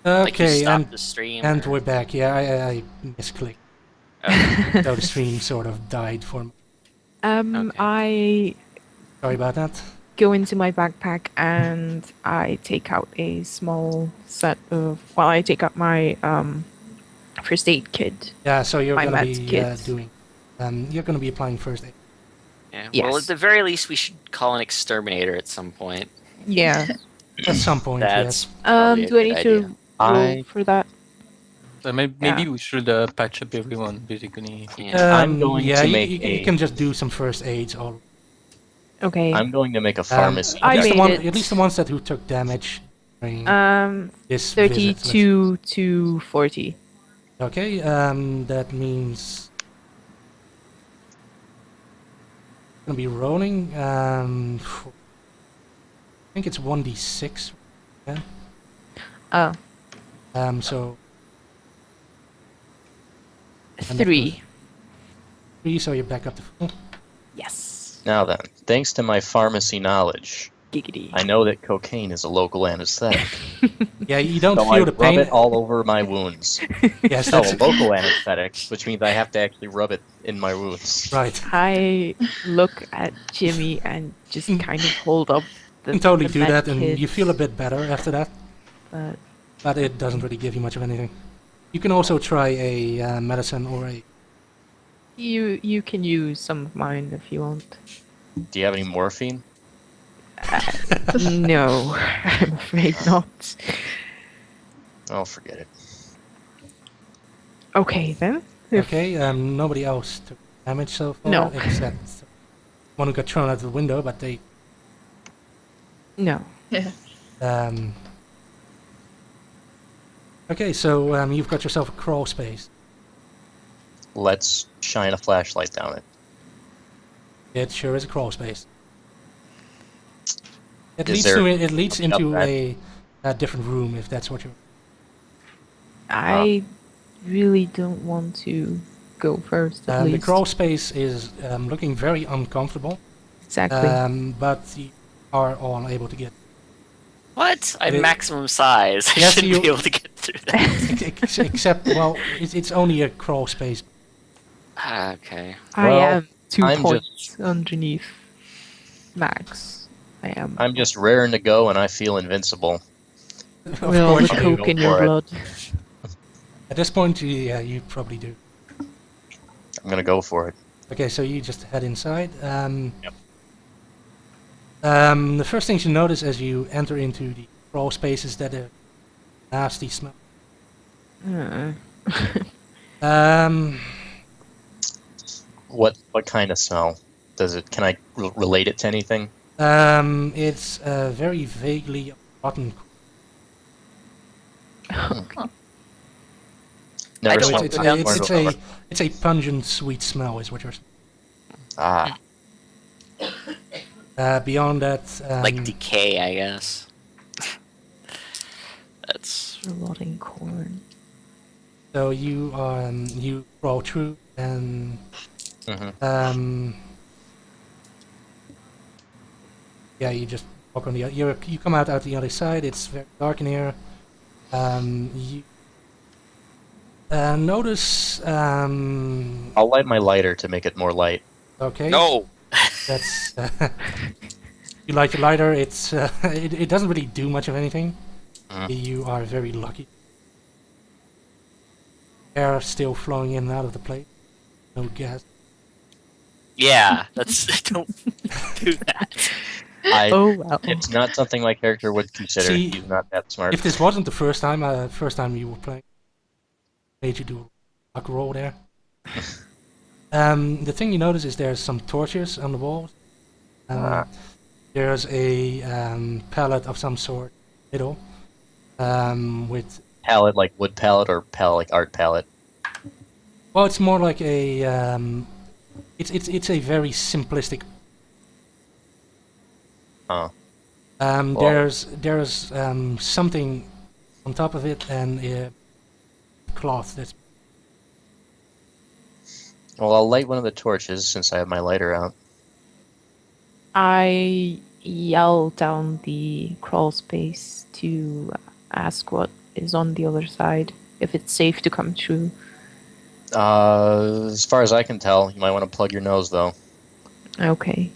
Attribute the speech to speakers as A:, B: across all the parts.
A: Like you
B: Okay,
A: stopped the stream.
B: and
A: Or...
B: we're back. Yeah, I misclicked.
A: Okay.
B: So the stream sort of died for me.
A: Okay.
C: I
B: Sorry about that.
C: go into my backpack and I take out a small set of. Well, I take out my first aid kit.
B: Yeah, so you're
C: My
B: gonna
C: med
B: be
C: kit.
B: you're gonna be applying first aid.
A: Yeah. Well, at
C: Yes.
A: the very least, we should call an exterminator at some point.
C: Yeah.
B: At some point,
A: That's
B: yes.
A: probably a
C: Do I
A: good
C: need
A: idea.
C: to roll
D: I
C: for that?
D: maybe
C: Yeah.
D: we should patch up everyone basically if we
A: Yeah.
D: can.
E: I'm going
B: Yeah,
E: to make
B: you can just do some first aids or
C: Okay.
E: I'm going to make a pharmacy.
C: I
B: at
C: made it.
B: least the ones that who took damage during this
C: 32
B: visit.
C: to 40.
B: Okay, that means gonna be rolling. I think it's 1d6. Yeah.
C: Oh,
B: So and that
C: 3.
B: goes 3, so you're back up to full.
C: Yes.
E: Now then, thanks to my pharmacy knowledge,
C: Giggity.
E: I know that cocaine is a local anesthetic.
B: Yeah, you don't
E: So I
B: feel the
E: rub
B: pain.
E: it all over my wounds.
B: Yes,
E: So
B: that's
E: a local anesthetic, which means I have to actually rub it in my wounds.
B: right.
C: I look at Jimmy and just kind of hold up
B: You can totally
C: the
B: do that, and
C: med
B: you feel a
C: kit,
B: bit better after that.
C: but
B: But it doesn't really give you much of anything. You can also try a medicine or a...
C: you can use some of mine if you want.
E: Do you have any morphine?
C: No, I'm afraid not.
E: Oh, forget it.
C: Okay then. If-
B: Okay, nobody else took damage so far,
C: No.
B: except one who got thrown out the window, but they...
C: No.
B: Um, okay, so you've got yourself a crawl space.
E: Let's shine a flashlight down it.
B: It sure is a crawl space. It
E: Is
B: leads
E: there
B: to it leads
E: something up
B: into
E: back?
B: a different room if that's what you're...
C: I really don't want to go first. At
B: The
C: least.
B: crawl space is looking very uncomfortable,
C: Exactly.
B: but you are all able to get...
A: What? I'm
B: It-
A: maximum size. I
B: Yes,
A: should
B: you-
A: be able to get through that.
B: Except, well, it's only a crawl space.
A: Okay.
C: I
E: Well,
C: am 2
E: I'm
C: points underneath max. I am.
E: I'm just raring to go and I feel invincible.
B: Of
C: With all the
B: course you
E: you
B: do.
C: coke in your
E: for it.
C: blood.
B: At this point, yeah, you probably do.
E: I'm gonna go for it.
B: Okay, so you just head inside.
E: Yep.
B: The first things you notice as you enter into the crawl space is that a nasty smell.
C: Uh,
B: Um,
E: What kind of smell? Does it? Can I relate it to anything?
B: it's very vaguely rotten.
E: Never
A: I don't
E: smelled
B: It's,
A: know.
E: that
B: it's,
E: before.
B: it's a pungent, sweet smell, is what you're.
E: Ah,
B: Beyond that,
A: Like decay, I guess. That's...
C: rotting corn.
B: so you crawl through and
E: mhm.
B: yeah, you just walk on the you come out the other side. It's very dark in here. You notice
E: I'll light my lighter to make it more light.
B: okay.
A: No!
B: That's you light your lighter. It's it doesn't really do much of anything. You are very lucky. Air still flowing in and out of the plate. No gas.
A: Yeah, that's... Don't do that.
C: Oh well.
E: It's not something my character would consider.
B: See,
E: He's not that smart.
B: If this wasn't the first time you were playing, made you do a luck roll there. The thing you notice is there's some torches on the walls. There's a pallet of some sort, middle, with.
E: Palette like wood palette or palette like art palette.
B: Well, it's more like a. It's a very simplistic.
E: Oh.
B: There's something on top of it and a cloth that's.
E: Well, I'll light one of the torches since I have my lighter out.
C: I yell down the crawl space to ask what is on the other side, if it's safe to come through.
E: As far as I can tell, you might want to plug your nose though.
C: Okay.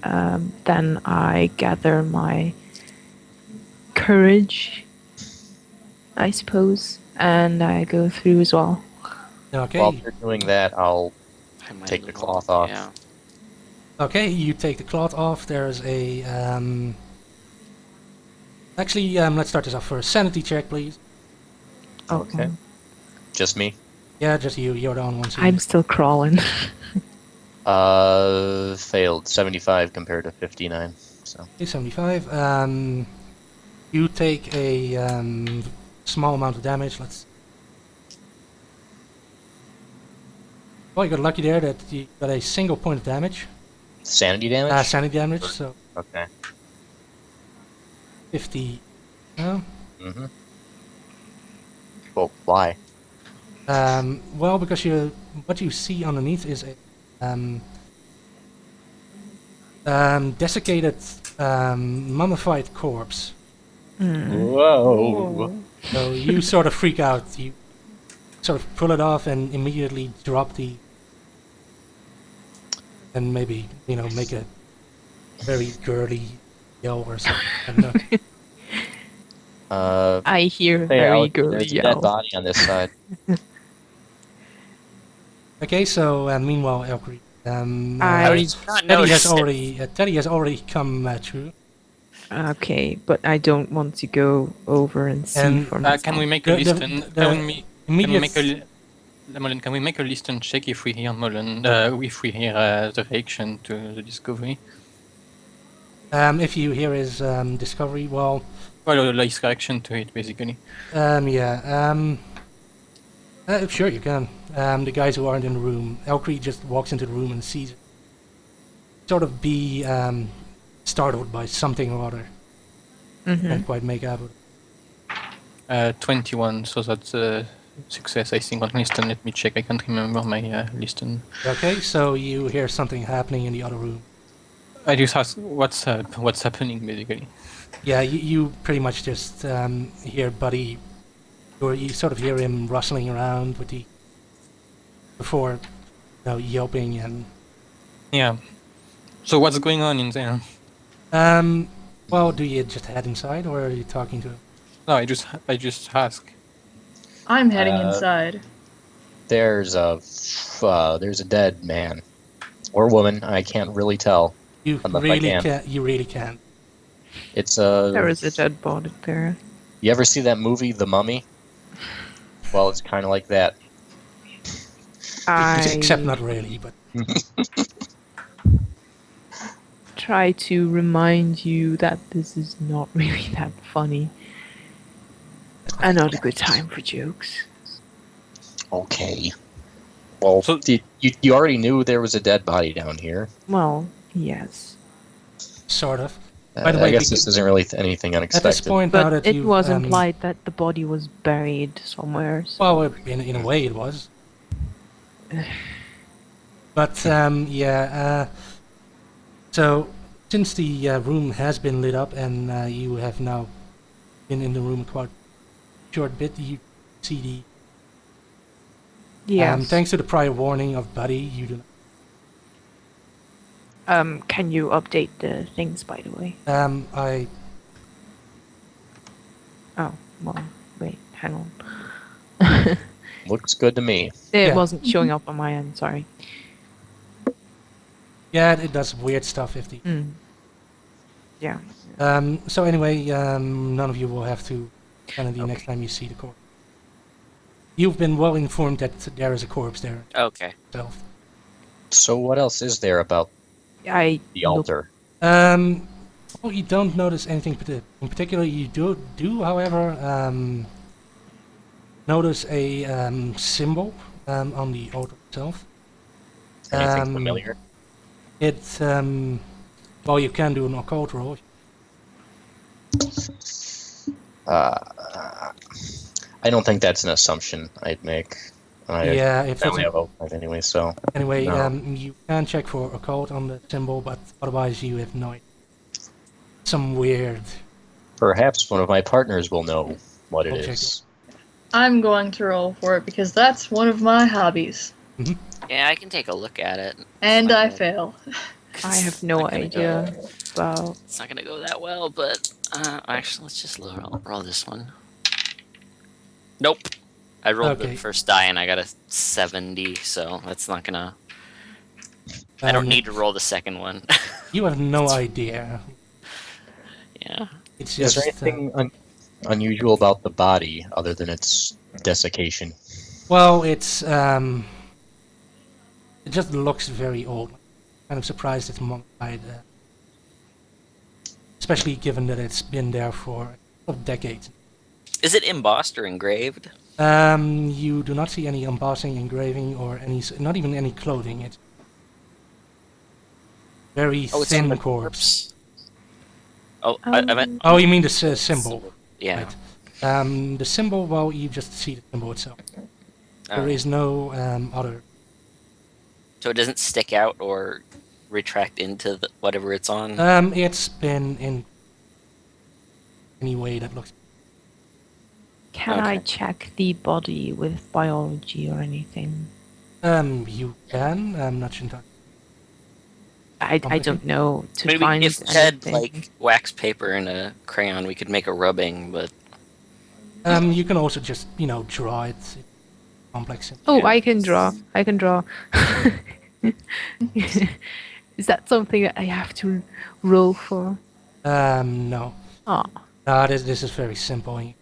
C: Then I gather my courage, I suppose, and I go through as well.
B: Okay.
E: While you're doing that, I'll
A: I might
E: take the
A: lose-
E: cloth off.
A: Yeah.
B: Okay, you take the cloth off. There's a Actually, let's start this off first. Sanity check, please.
E: Okay. Just me.
B: Yeah, just you. You're the only one seeing.
C: I'm still crawling.
E: Failed 75 compared to 59. So
B: 75. You take a small amount of damage. Let's. Well, you got lucky there that you got a single point of damage.
E: sanity damage.
B: Sanity damage. So
E: Okay.
B: 50. No.
E: Mm-hmm. Well, why?
B: Well, because what you see underneath is a desiccated, mummified corpse.
E: Whoa.
B: So you sort of freak out. You sort of pull it off and immediately drop the. And maybe, make a very girly yell or something. I don't know.
C: I hear
E: Hey,
C: very
E: Alex,
C: girly
E: there's a dead
C: yell.
E: body on this side.
B: Okay, so meanwhile, Elkri.
A: How did you not
B: Teddy has already come through.
C: Okay, but I don't want to go over and see
B: And,
C: for myself.
D: Can we make a
B: The- the-
D: listen?
B: the
D: Can we
B: Immediate.
D: make a Mullen, can we make a listen check if we hear Mullen? If we hear the reaction to the discovery?
B: If you hear his discovery, well,
D: Well, his reaction to it, basically.
B: yeah. Sure, you can. The guys who aren't in the room, Elkri just walks into the room and sees it. Sort of be startled by something or other. Can't quite make out.
D: 21, so that's a success, I think, on listen. Let me check. I can't remember my listen.
B: Okay, so you hear something happening in the other room.
D: I just ask what's happening, basically.
B: Yeah, you pretty much just hear Buddy, or you sort of hear him rustling around with before, yelping and.
D: Yeah. So what's going on in there?
B: Well, do you just head inside, or are you talking to him?
D: No, I just ask.
F: I'm heading
E: Uh,
F: inside.
E: There's a dead man or woman. I can't really tell.
B: You
E: Unless I
B: really
E: can.
B: can't. You really can't.
E: It's a.
C: There is a dead body there.
E: You ever see that movie, The Mummy? Well, it's kind of like that.
B: Except not really, but.
C: Try to remind you that this is not really that funny. And not a good time for jokes.
E: Okay. Well,
D: So-
E: you already knew there was a dead body down here.
C: Well, yes.
B: Sort of. By the
E: I
B: way,
E: guess this isn't really anything
B: At
E: unexpected.
B: this point, now
C: But
B: that
C: it
B: you've,
C: was implied that the body was buried somewhere. So
B: Well, in a way, it was. But yeah. So since the room has been lit up and you have now been in the room a quite short bit, you see the.
C: yes.
B: Thanks to the prior warning of Buddy, you do.
C: Can you update the things, by the way?
B: I
C: Oh, well, wait, hang on.
E: Looks good to me.
C: It
B: Yeah.
C: wasn't showing up on my end. Sorry.
B: yeah, it does weird stuff if the.
C: Yeah.
B: So anyway, none of you will have to sanity next time you see the corpse. You've been well informed that there is a corpse there
A: Okay.
B: itself.
E: So what else is there about
C: I
E: the altar?
B: Well, you don't notice anything in particular. You do, however, notice a symbol on the altar itself.
E: Anything familiar?
B: It well, you can do an occult roll.
E: I don't think that's an assumption I'd make.
B: Yeah, if
E: I only
B: it's
E: have O5 anyway, so
B: anyway,
E: No.
B: you can check for occult on the symbol, but otherwise you have no idea. Some weird.
E: perhaps one of my partners will know. what it
B: Object.
E: is.
F: I'm going to roll for it because that's one of my hobbies.
A: Yeah, I can take a look at it.
F: And I fail.
C: I have
A: It's
C: no
A: not gonna
C: idea
A: go-
C: about.
A: It's not gonna go that well, but actually, let's just roll this one. Nope. I rolled
B: Okay.
A: the first die and I got a 70, so that's not gonna. I don't need to roll the second one.
B: You have no idea.
A: Yeah.
B: It's
E: Is
B: just
E: there anything unusual about the body other than its desiccation?
B: well, it's it just looks very old. Kind of surprised it's mummified, especially given that it's been there for a couple of decades.
A: Is it embossed or engraved?
B: You do not see any embossing, engraving, or not even any clothing. It's very
A: Oh, it's on
B: thin
A: the
B: corpse.
A: Oh, I meant.
B: Oh, you mean the symbol?
A: Yeah.
B: Right. The symbol. Well, you just see the symbol itself. There
A: Alright.
B: is no other.
A: So it doesn't stick out or retract into whatever it's on.
B: It's been in any way that looks.
C: Can I
A: Okay.
C: check the body with biology or anything?
B: You can. I'm not sure.
C: I don't know to
A: Maybe
C: find
A: if we had
C: anything.
A: like wax paper and a crayon, we could make a rubbing. But
B: You can also just draw it. It's complex.
C: Oh,
A: Yeah.
C: I can draw. I can draw. Is that something that I have to roll for?
B: No.
C: Oh,
B: This is very simple.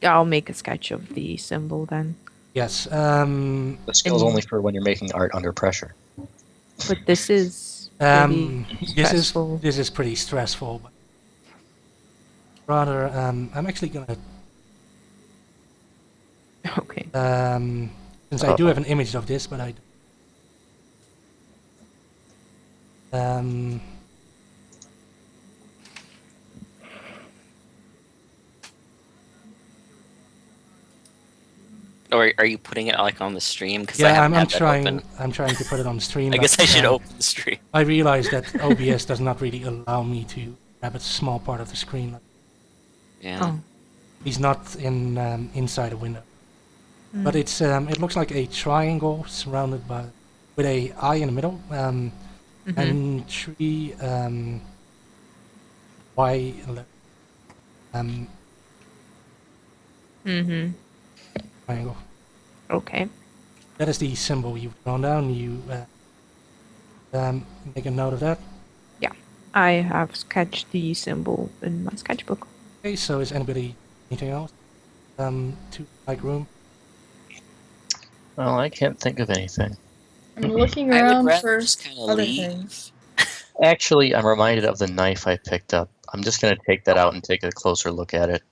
C: I'll make a sketch of the symbol then.
B: Yes.
E: The skill's only for when you're making art under pressure.
C: But this is pretty stressful.
B: This is pretty stressful. But rather, I'm actually gonna
C: Okay.
B: since I do have an image of this, but I.
A: or are you putting it like on the stream? Because
B: Yeah,
A: I
B: I'm
A: haven't had that
B: trying.
A: open.
B: I'm trying to put it on the stream.
A: I
B: but,
A: guess I should open the stream.
B: I realize that OBS does not really allow me to grab a small part of the screen.
A: Yeah.
C: Oh.
B: He's not in inside a window,
C: Mm.
B: but it's it looks like a triangle surrounded by with a eye in the middle,
C: Mhm.
B: and three Y
C: Mhm.
B: triangle.
C: Okay.
B: That is the symbol you've drawn down. You make a note of that.
C: I have sketched the symbol in my sketchbook.
B: Okay, so is anybody anything else? To like room.
E: Well, I can't think of anything.
F: I'm looking
A: I would
F: around
A: rather
F: for
A: just kind of
F: other
A: leave.
F: things.
E: Actually, I'm reminded of the knife I picked up. I'm just going to take that out and take a closer look at it.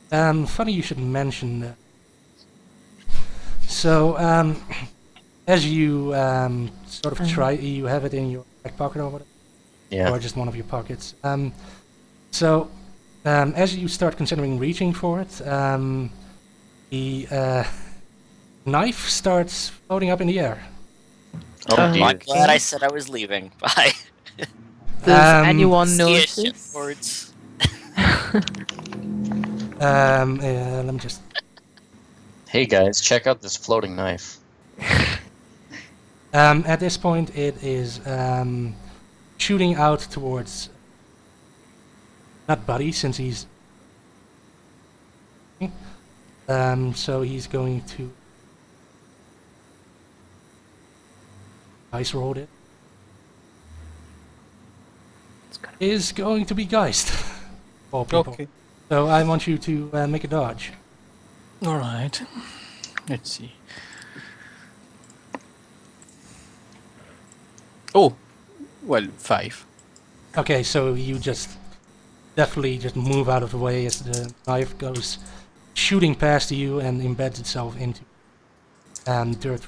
B: Funny you should mention that. So, as you sort of try, you have it in your back pocket or whatever,
E: Yeah.
B: or just one of your pockets. So, as you start considering reaching for it, the knife starts floating up in the air.
E: Oh,
C: I'm
E: dear.
A: I'm glad I said I was leaving. Bye.
C: Does anyone
A: See ya,
C: notice?
A: shipboards.
B: Let me just.
E: Hey guys, check out this floating knife.
B: At this point, it is shooting out towards not Buddy, since he's. So he's going to dice roll it.
C: It's gonna
B: Is going to be Geist. All people.
D: Okay.
B: So I want you to make a dodge.
D: All right. Let's see. Oh, well, 5.
B: Okay, so you just definitely just move out of the way as the knife goes shooting past you and embeds itself into dirt.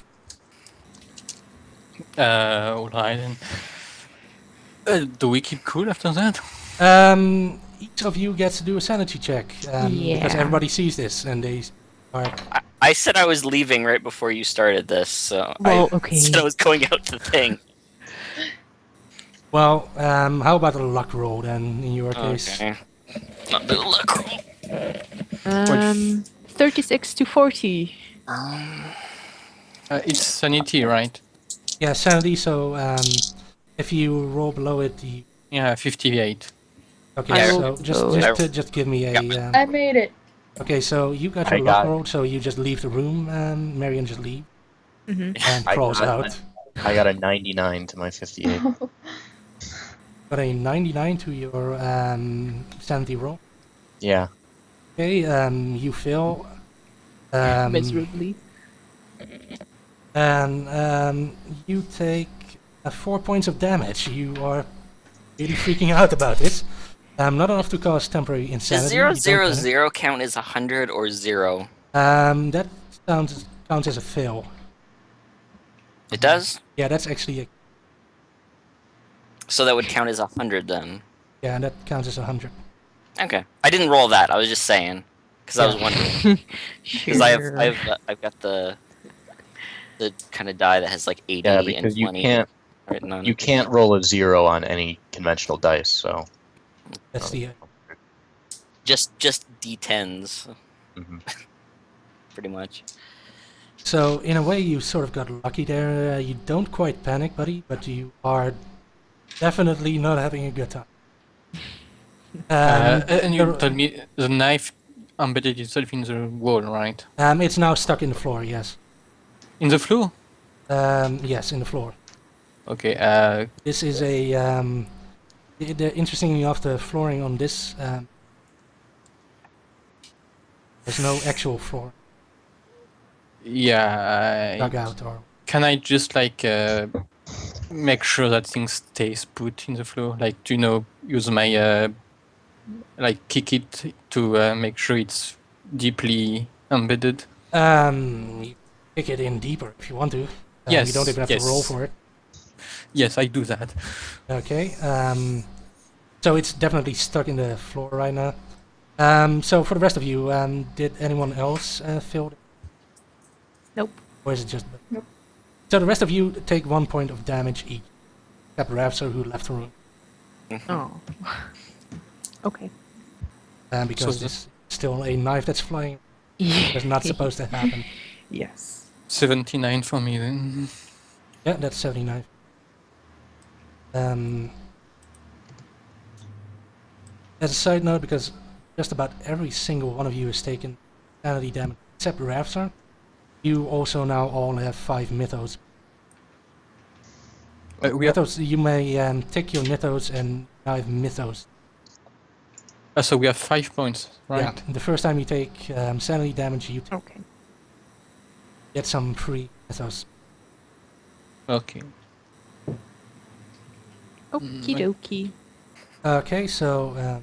D: All right. And do we keep cool after that?
B: Each of you gets to do a sanity check because
C: Yeah.
B: everybody sees this and they are.
A: I said I was leaving right before you started this, so
C: Well,
A: I
C: okay.
A: said I was going out the thing.
B: Well, how about a luck roll then? In your case,
A: Okay. Not do a luck roll.
C: 36 to 40.
D: It's sanity, right?
B: Yeah, sanity. So if you roll below it, you...
D: Yeah, 58.
B: Okay,
C: I
B: so
C: rolled
B: just
C: below
B: just just give me a.
F: I made it.
B: Okay, so you got
E: I
B: your luck
E: got-
B: roll, so you just leave the room, and Marion just leave
C: Mm-hmm.
B: and
E: I
B: crawls
E: got-
B: out.
E: I got a 99 to my 58.
B: Got a 99 to your sanity roll.
E: Yeah.
B: Okay, you fail.
C: Miserably.
B: And you take 4 points of damage. You are really freaking out about this. Not enough to cause temporary
A: Does
B: insanity.
A: 0,
B: you don't
A: 0,
B: panic.
A: 0 count as 100 or 0?
B: That counts as a fail.
A: It does?
B: Yeah, that's actually a...
A: So that would count as 100 then.
B: Yeah, that counts as 100.
A: Okay. I didn't roll that, I was just saying. Because I was
B: Yeah.
A: wondering.
C: Sure.
A: Because I've got the kind of die that has like 80
E: Yeah,
A: and
E: because
A: 20 written on
E: you
A: it.
E: can't roll a 0 on any conventional dice, so.
B: That's the...
A: Just D10s,
E: Mhm.
A: pretty much.
B: So, in a way, you sort of got lucky there. You don't quite panic, buddy, but you are definitely not having a good time.
D: And you
B: the-
D: told me the knife embedded itself in the wall, right?
B: It's now stuck in the floor, yes.
D: In the floor?
B: Yes, in the floor.
D: Okay,
B: This is a... interestingly enough, the flooring on this... there's no actual floor
D: yeah.
B: dug out or...
D: Can I just like make sure that things stays put in the floor? Like, do you know, use my like kick it to make sure it's deeply embedded?
B: You kick it in deeper if you want to.
D: Yes,
B: You don't even have to roll
D: yes.
B: for it.
D: Yes, I do that.
B: Okay. So it's definitely stuck in the floor right now. So for the rest of you, did anyone else feel it?
C: Nope.
B: Or is it just...
F: Nope.
B: So the rest of you take 1 point of damage each. Except Ravsar, who left the room.
C: Oh. Okay.
B: Because
D: So
B: this is still a knife that's flying.
C: Yeah.
B: That's not supposed to happen.
C: Yes.
D: 79 for me then.
B: Yeah, that's 79. As a side note, because just about every single one of you has taken sanity damage, except Ravsar, you also now all have 5 mythos.
D: We have,
B: Mythos, you may take your mythos and now have mythos.
D: so we have 5 points, right?
B: Yeah, the first time you take sanity damage, you
C: Okay.
B: get some free mythos.
D: Okay.
C: Okie dokie.
B: Okay, so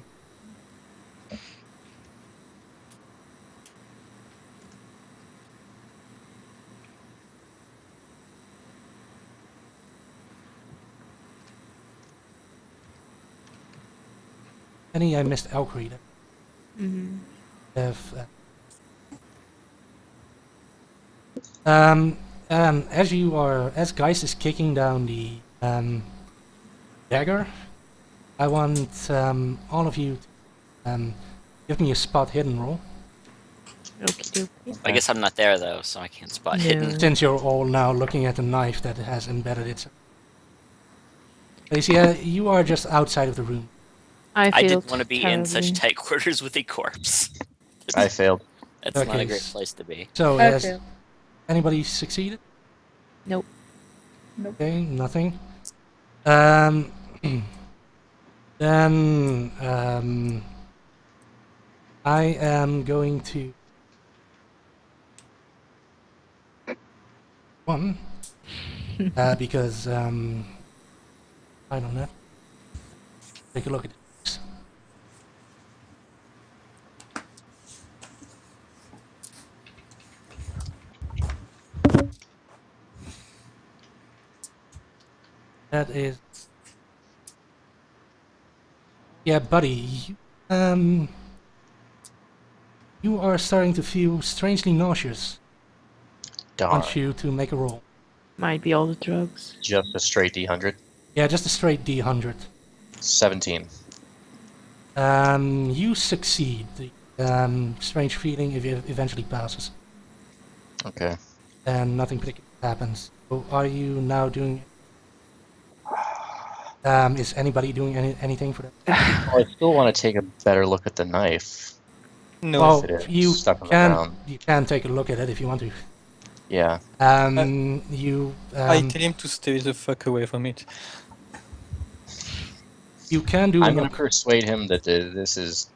B: I missed Alcree.
C: Mm-hmm.
B: Have, as Geist is kicking down the dagger, I want all of you to give me a spot hidden roll.
C: Okie dokie.
A: I guess I'm not there though, so I can't spot
C: No.
A: hidden.
B: Since you're all now looking at the knife that has embedded itself. You see, you are just outside of the room.
C: I
A: I
C: failed
A: didn't want to be in such
C: terribly.
A: tight quarters with a corpse.
E: I failed.
A: That's not
B: Okay,
A: a great place to be.
B: So,
F: I
B: has
F: failed.
B: anybody succeeded?
C: Nope.
F: Nope.
B: Okay, nothing. Then I am going to one because I don't know. Take a look at this. That is... Yeah, buddy. You are starting to feel strangely nauseous. I
E: Darn.
B: want you to make a roll.
C: Might be all the drugs.
E: Just a straight D100.
B: Yeah, just a straight D100.
E: 17.
B: You succeed. strange feeling eventually passes,
E: Okay.
B: and nothing particular happens. So are you now doing? Is anybody doing anything for that?
E: Well, I still want to take a better look at the knife.
D: No.
B: Well,
E: If it is
B: you
E: stuck on the
B: can
E: ground.
B: take a look at it if you want to.
E: Yeah.
D: I tell him to stay the fuck away from it.
B: You can do a
E: I'm going
B: look.
E: to persuade him that this is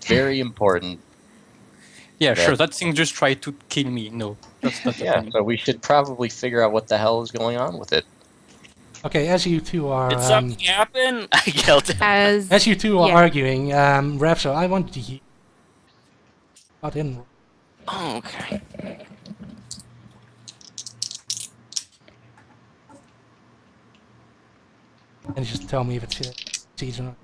E: very important.
D: Yeah,
E: That-
D: sure. That thing just tried to kill me. No, that's not
E: Yeah,
D: happening.
E: so we should probably figure out what the hell is going on with it.
B: Okay, as you two are
A: Did something happen? I yelled at
B: as you two are
C: Yeah.
B: arguing, Rapso, I want you got in.
A: Oh, okay.
B: And just tell me if it's seeds or not.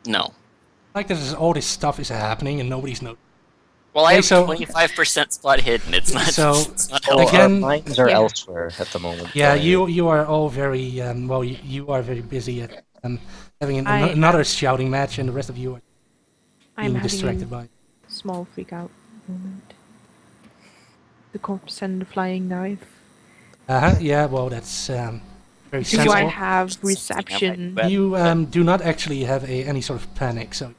A: No.
B: Like all this stuff is happening and nobody's noticing.
A: Well, I
B: Okay,
A: have
B: so-
A: 25% spot hidden. It's not.
B: So,
A: it's not
E: Oh,
A: helpful.
B: Again-
E: our minds are
C: Yeah.
E: elsewhere at the moment.
B: Yeah,
E: right?
B: you are all very well. You are very busy at having
C: I
B: another shouting match, and the rest of you are
C: I'm
B: being
C: having
B: distracted by.
C: a small freak out moment. The corpse and the flying knife.
B: Yeah, well, that's very
C: Do I
B: sensible.
C: have reception?
A: But-
B: You do not actually have any sort of panic, so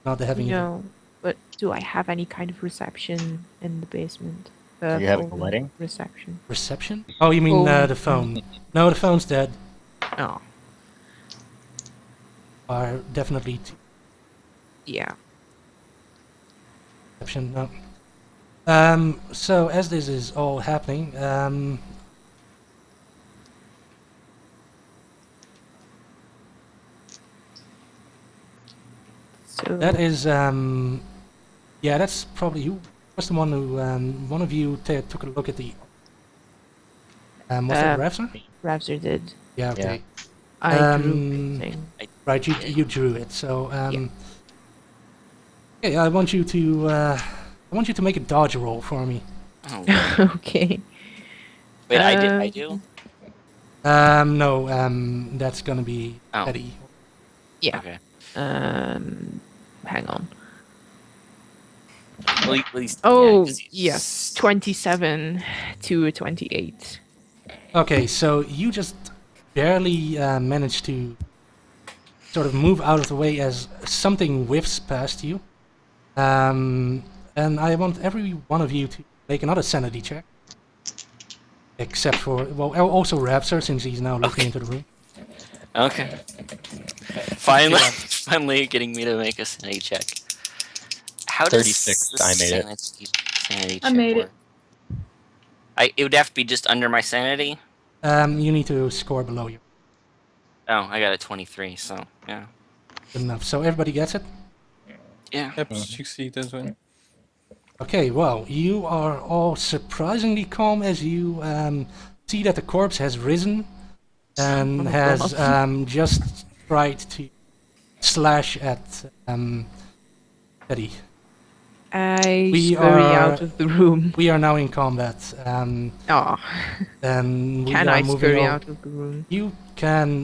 B: not having
C: No, but do I have any kind of reception in the basement?
E: Are you having a
C: phone
E: wedding?
C: Reception.
B: reception. Oh, you mean
C: Phone.
B: the phone? No, the phone's dead.
C: Oh,
B: Are definitely
C: yeah.
B: reception. No. So as this is all happening,
C: So
B: that is yeah, that's probably you. Was the one who one of you took a look at the was that Rapsor?
C: Ravzer did.
B: Yeah, okay.
C: I drew
B: Um,
C: the thing.
B: Right, you drew it. So okay, I want you to make a dodge roll for me.
A: Oh, God.
C: Okay.
A: Wait, I do?
B: No, that's gonna be
A: Oh.
B: Eddie.
C: Yeah.
A: Okay.
C: Hang on.
A: Well, at least,
C: Oh,
A: yeah, 'cause he's-
C: yes. 27 to 28.
B: Okay, so you just barely managed to sort of move out of the way as something whiffs past you. And I want every one of you to make another sanity check. Except for, well, also Rapsor, since he's now looking into the room.
A: Okay. Finally, finally getting me to make a sanity check. How does
E: 36,
A: the
E: I made it.
A: sanity
F: I
A: check
F: made it.
A: work? It would have to be just under my sanity?
B: You need to score below you.
A: Oh, I got a 23, so, yeah.
B: Good enough. So everybody gets it?
A: Yeah.
D: Yep, succeed as well.
B: Okay, well, you are all surprisingly calm as you see that the corpse has risen and
C: Oh my
B: has
C: God.
B: just tried to slash at Eddie.
C: I
B: We
C: scurry
B: are-
C: out of the room.
B: We are now in combat,
C: Oh,
B: and we
C: can
B: are
C: I
B: moving
C: scurry
B: on.
C: out of the room?
B: You can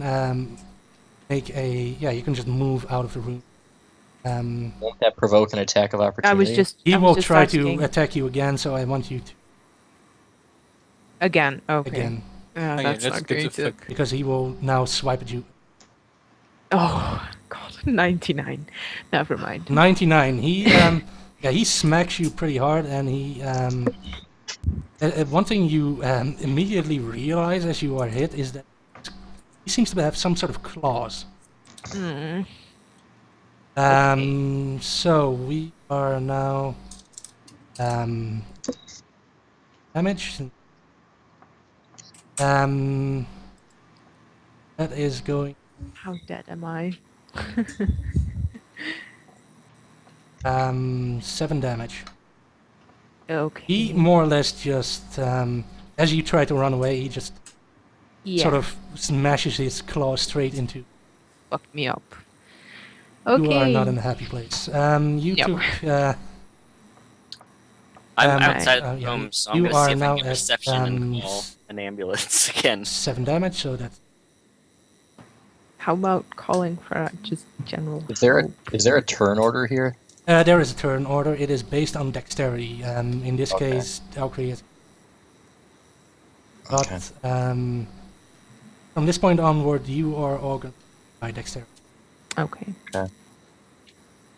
B: make a you can just move out of the room.
E: Won't that provoke an attack of
C: I
E: opportunity?
C: was just.
B: He
C: I was
B: will
C: just
B: try
C: asking.
B: to attack you again, so I want you to
C: Again. Okay.
B: again
D: Okay,
C: That's
D: let's
C: not
D: get
C: going
D: the
C: to.
D: fuck.
B: because he will now swipe at you.
C: Oh God, 99. Never mind.
B: 99. He he smacks you pretty hard, and he one thing you immediately realize as you are hit is that he seems to have some sort of claws.
C: Hmm.
B: So we are now damage. That is going
C: How dead am I?
B: 7 damage.
C: Okay.
B: He more or less just as you try to run away, he just
C: yeah.
B: sort of smashes his claw straight into.
C: fucked me up. Okay.
B: You are not in a happy place. You
C: Yep.
B: took.
A: I'm
B: Um,
A: outside
B: yeah,
A: the room, so I'm
B: you
A: going to
B: are
A: see if I
B: now
A: can get
B: at,
A: reception and call an ambulance again.
B: 7 damage, so that's
C: How about calling for just general
E: Is there
C: help?
E: a turn order here?
B: There is a turn order. It is based on dexterity. In this
E: Okay.
B: case, Valkyrie is. But
E: Okay.
B: from this point onward, you are all going by dexterity.
C: Okay.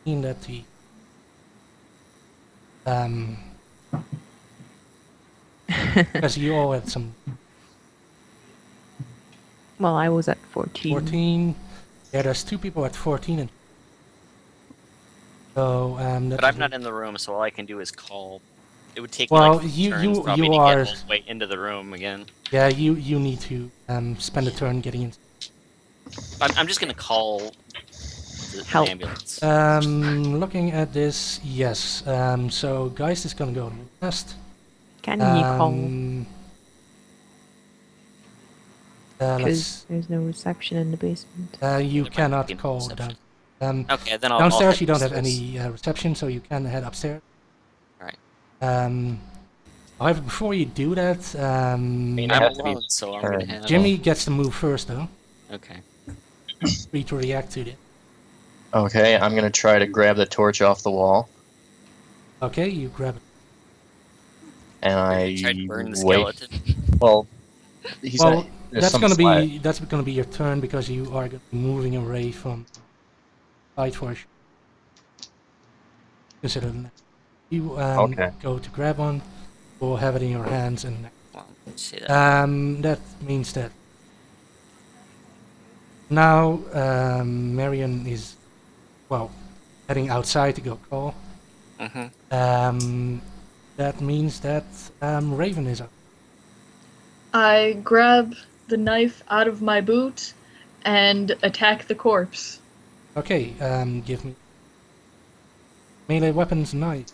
B: Mean that the because you all had some
C: Well, I was at 14.
B: 14. Yeah, there's 2 people at 14, and so
A: But I'm not in the room, so all I can do is call. It would take
B: Well,
A: me like
B: you-
A: turns
B: you-
A: probably
B: you
A: to
B: are-
A: get all the way into the room again.
B: Yeah, you need to spend a turn getting in.
A: I'm just gonna call the
C: Help.
A: ambulance.
B: Looking at this, yes. So Geist is gonna go last.
C: Can you call?
B: Let's.
C: Because there's no reception in the basement.
B: You
A: There might
B: cannot
A: be no
B: call
A: reception.
B: down.
A: Okay, then I'll
B: Downstairs
A: head
B: you don't have
A: upstairs.
B: any reception, so you can head upstairs.
A: Right.
B: However, before you do that,
E: mean,
A: I'm
E: has to be
A: alone, so I'm gonna
E: turn.
A: head.
B: Jimmy gets to move first, though.
A: Okay.
B: Free to react to it.
E: Okay, I'm gonna try to grab the torch off the wall,
B: Okay, you grab it.
E: and I
A: Try to burn the
E: wait.
A: skeleton.
E: Well, he's
B: Well,
E: not, there's
B: that's
E: some
B: gonna
E: slack.
B: be your turn because you are gonna be moving away from fight for. Consider that. You
E: Okay.
B: go to grab one, or have it in your hands, and
A: Well, let's see that.
B: that means that now Marion is heading outside to go call.
A: Mm-hmm.
B: That means that Raven is up.
F: I grab the knife out of my boot and attack the corpse.
B: Okay, give me melee weapons knife.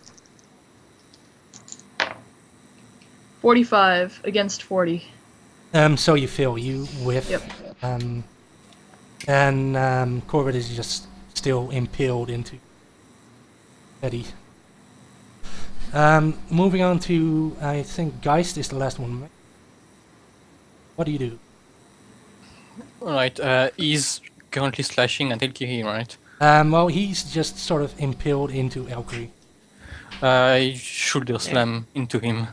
F: 45 against 40.
B: So you fail, you whiff.
F: Yep.
B: And Corbitt is just still impaled into Eddie. Moving on to, I think Geist is the last one. What do you do?
D: Alright, he's currently slashing at Elkiri, right?
B: Well, he's just sort of impaled into Elkri.
D: I shoulder slam into him.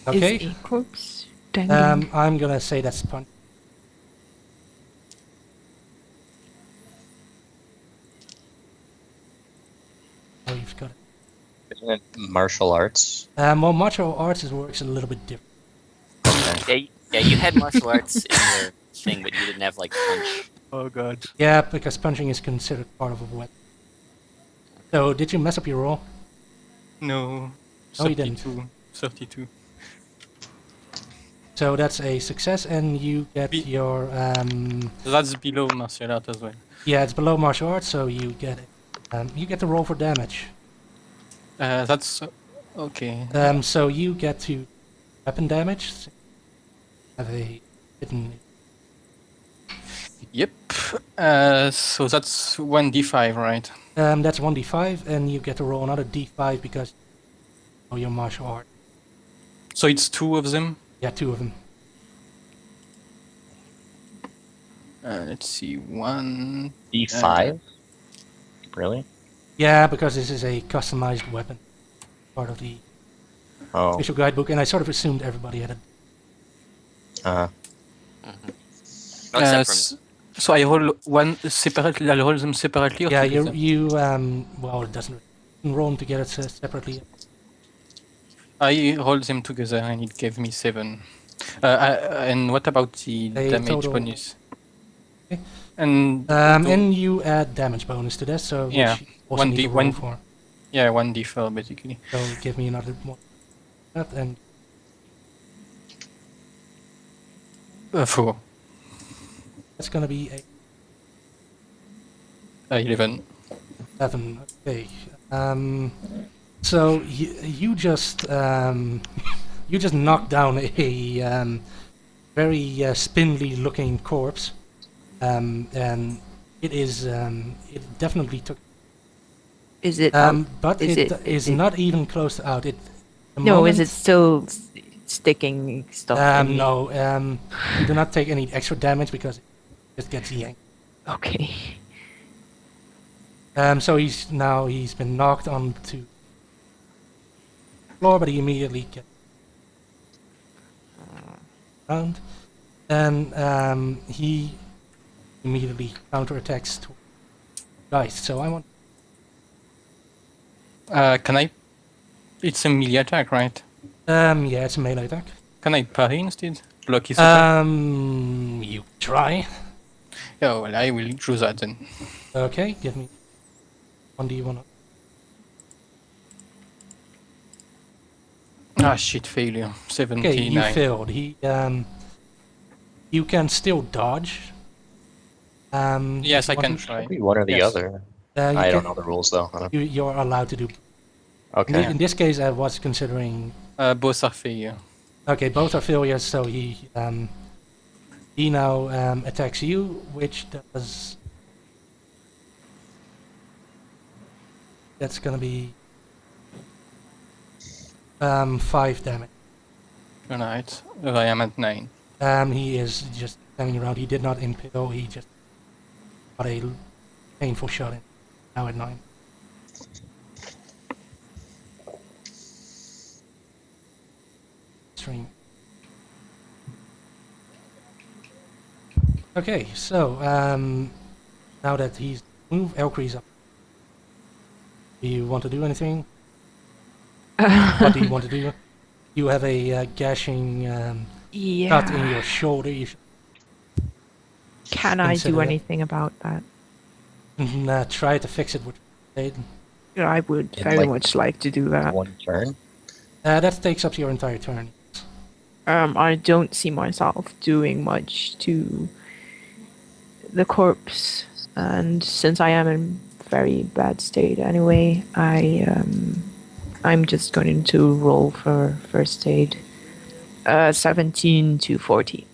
B: Okay.
C: Is a corpse dangling?
B: I'm gonna say that's punch. Oh, you've got it.
E: Isn't it martial arts?
B: Well, martial arts works a little bit different.
A: Yeah, you had martial arts in your thing, but you didn't have like punch.
D: Oh god.
B: Yeah, because punching is considered part of a weapon. So, did you mess up your roll?
D: No.
B: No, you didn't.
D: 32.
B: So that's a success, and you get
D: Be-
B: your
D: That's below martial art as well.
B: yeah, it's below martial arts, so you get to roll for damage.
D: That's okay.
B: So you get to weapon damage. Have a hidden.
D: Yep. So that's 1d5, right?
B: That's 1d5, and you get to roll another d5 because of your martial art.
D: So it's 2 of them.
B: Yeah, 2 of them.
D: Let's see, 1.
E: D5? Really?
B: Yeah, because this is a customized weapon, part of the
E: Oh.
B: official guidebook, and I sort of assumed everybody had it.
E: Uh,
A: Oh, except for me.
D: So I roll one separately. I roll them separately. Or
B: Yeah,
D: together?
B: well, it doesn't. You can roll them together separately.
D: I rolled them together and it gave me 7. And what about the
B: A
D: damage
B: total-
D: bonus?
B: Okay.
D: And
B: And you add damage bonus to that, so
D: Yeah,
B: which you also need to
D: 1d1.
B: roll for.
D: yeah, 1d4 basically.
B: So give me another one. That and
D: 4.
B: that's gonna be a
D: 11.
B: 7. Okay. So you just you just knocked down a very spindly looking corpse, and it is it definitely took.
C: Is it?
B: But
C: is
B: it
C: it-
B: is
C: is it-
B: not even close to out. It. the
C: No, is
B: moment-
C: it still sticking stuff? in you?
B: No. You do not take any extra damage because it just gets yanked.
C: Okay.
B: So he's been knocked onto the floor, but he immediately gets around. And he immediately counterattacks to Geist. So I want.
D: Can I? It's a melee attack, right?
B: Yeah, it's a melee attack.
D: Can I parry instead? Block his attack?
B: You try.
D: Oh, well, I will do that then.
B: Okay, give me 1d1.
D: Ah, shit, failure.
B: Okay,
D: 79.
B: you failed. You can still dodge.
D: Yes,
B: if you
D: I can
B: want to.
D: try.
E: Maybe one or the
D: Yes.
E: other.
B: You
E: I don't
B: can-
E: know the rules though. I don't-
B: You're allowed to do.
E: Okay.
B: In this case, I was considering.
D: Both are failure.
B: Okay, both are failures, so he now attacks you, which does. That's gonna be 5 damage.
D: Alright. I am at 9.
B: He is just standing around. He did not impale. He just got a painful shot in. Now at 9. Stream. Okay, so now that he's moved, Elkree's up. Do you want to do anything? What do you want to do? You have a gashing cut in your shoulder. You should
C: Can I
B: consider
C: do
B: that.
C: anything about that?
B: Try to fix it with blade.
C: I would
E: In,
C: very
E: like,
C: much like to do that.
E: One turn.
B: That takes up your entire turn.
C: I don't see myself doing much to the corpse, and since I am in very bad state anyway, I'm just going to roll for first aid. 17 to 40.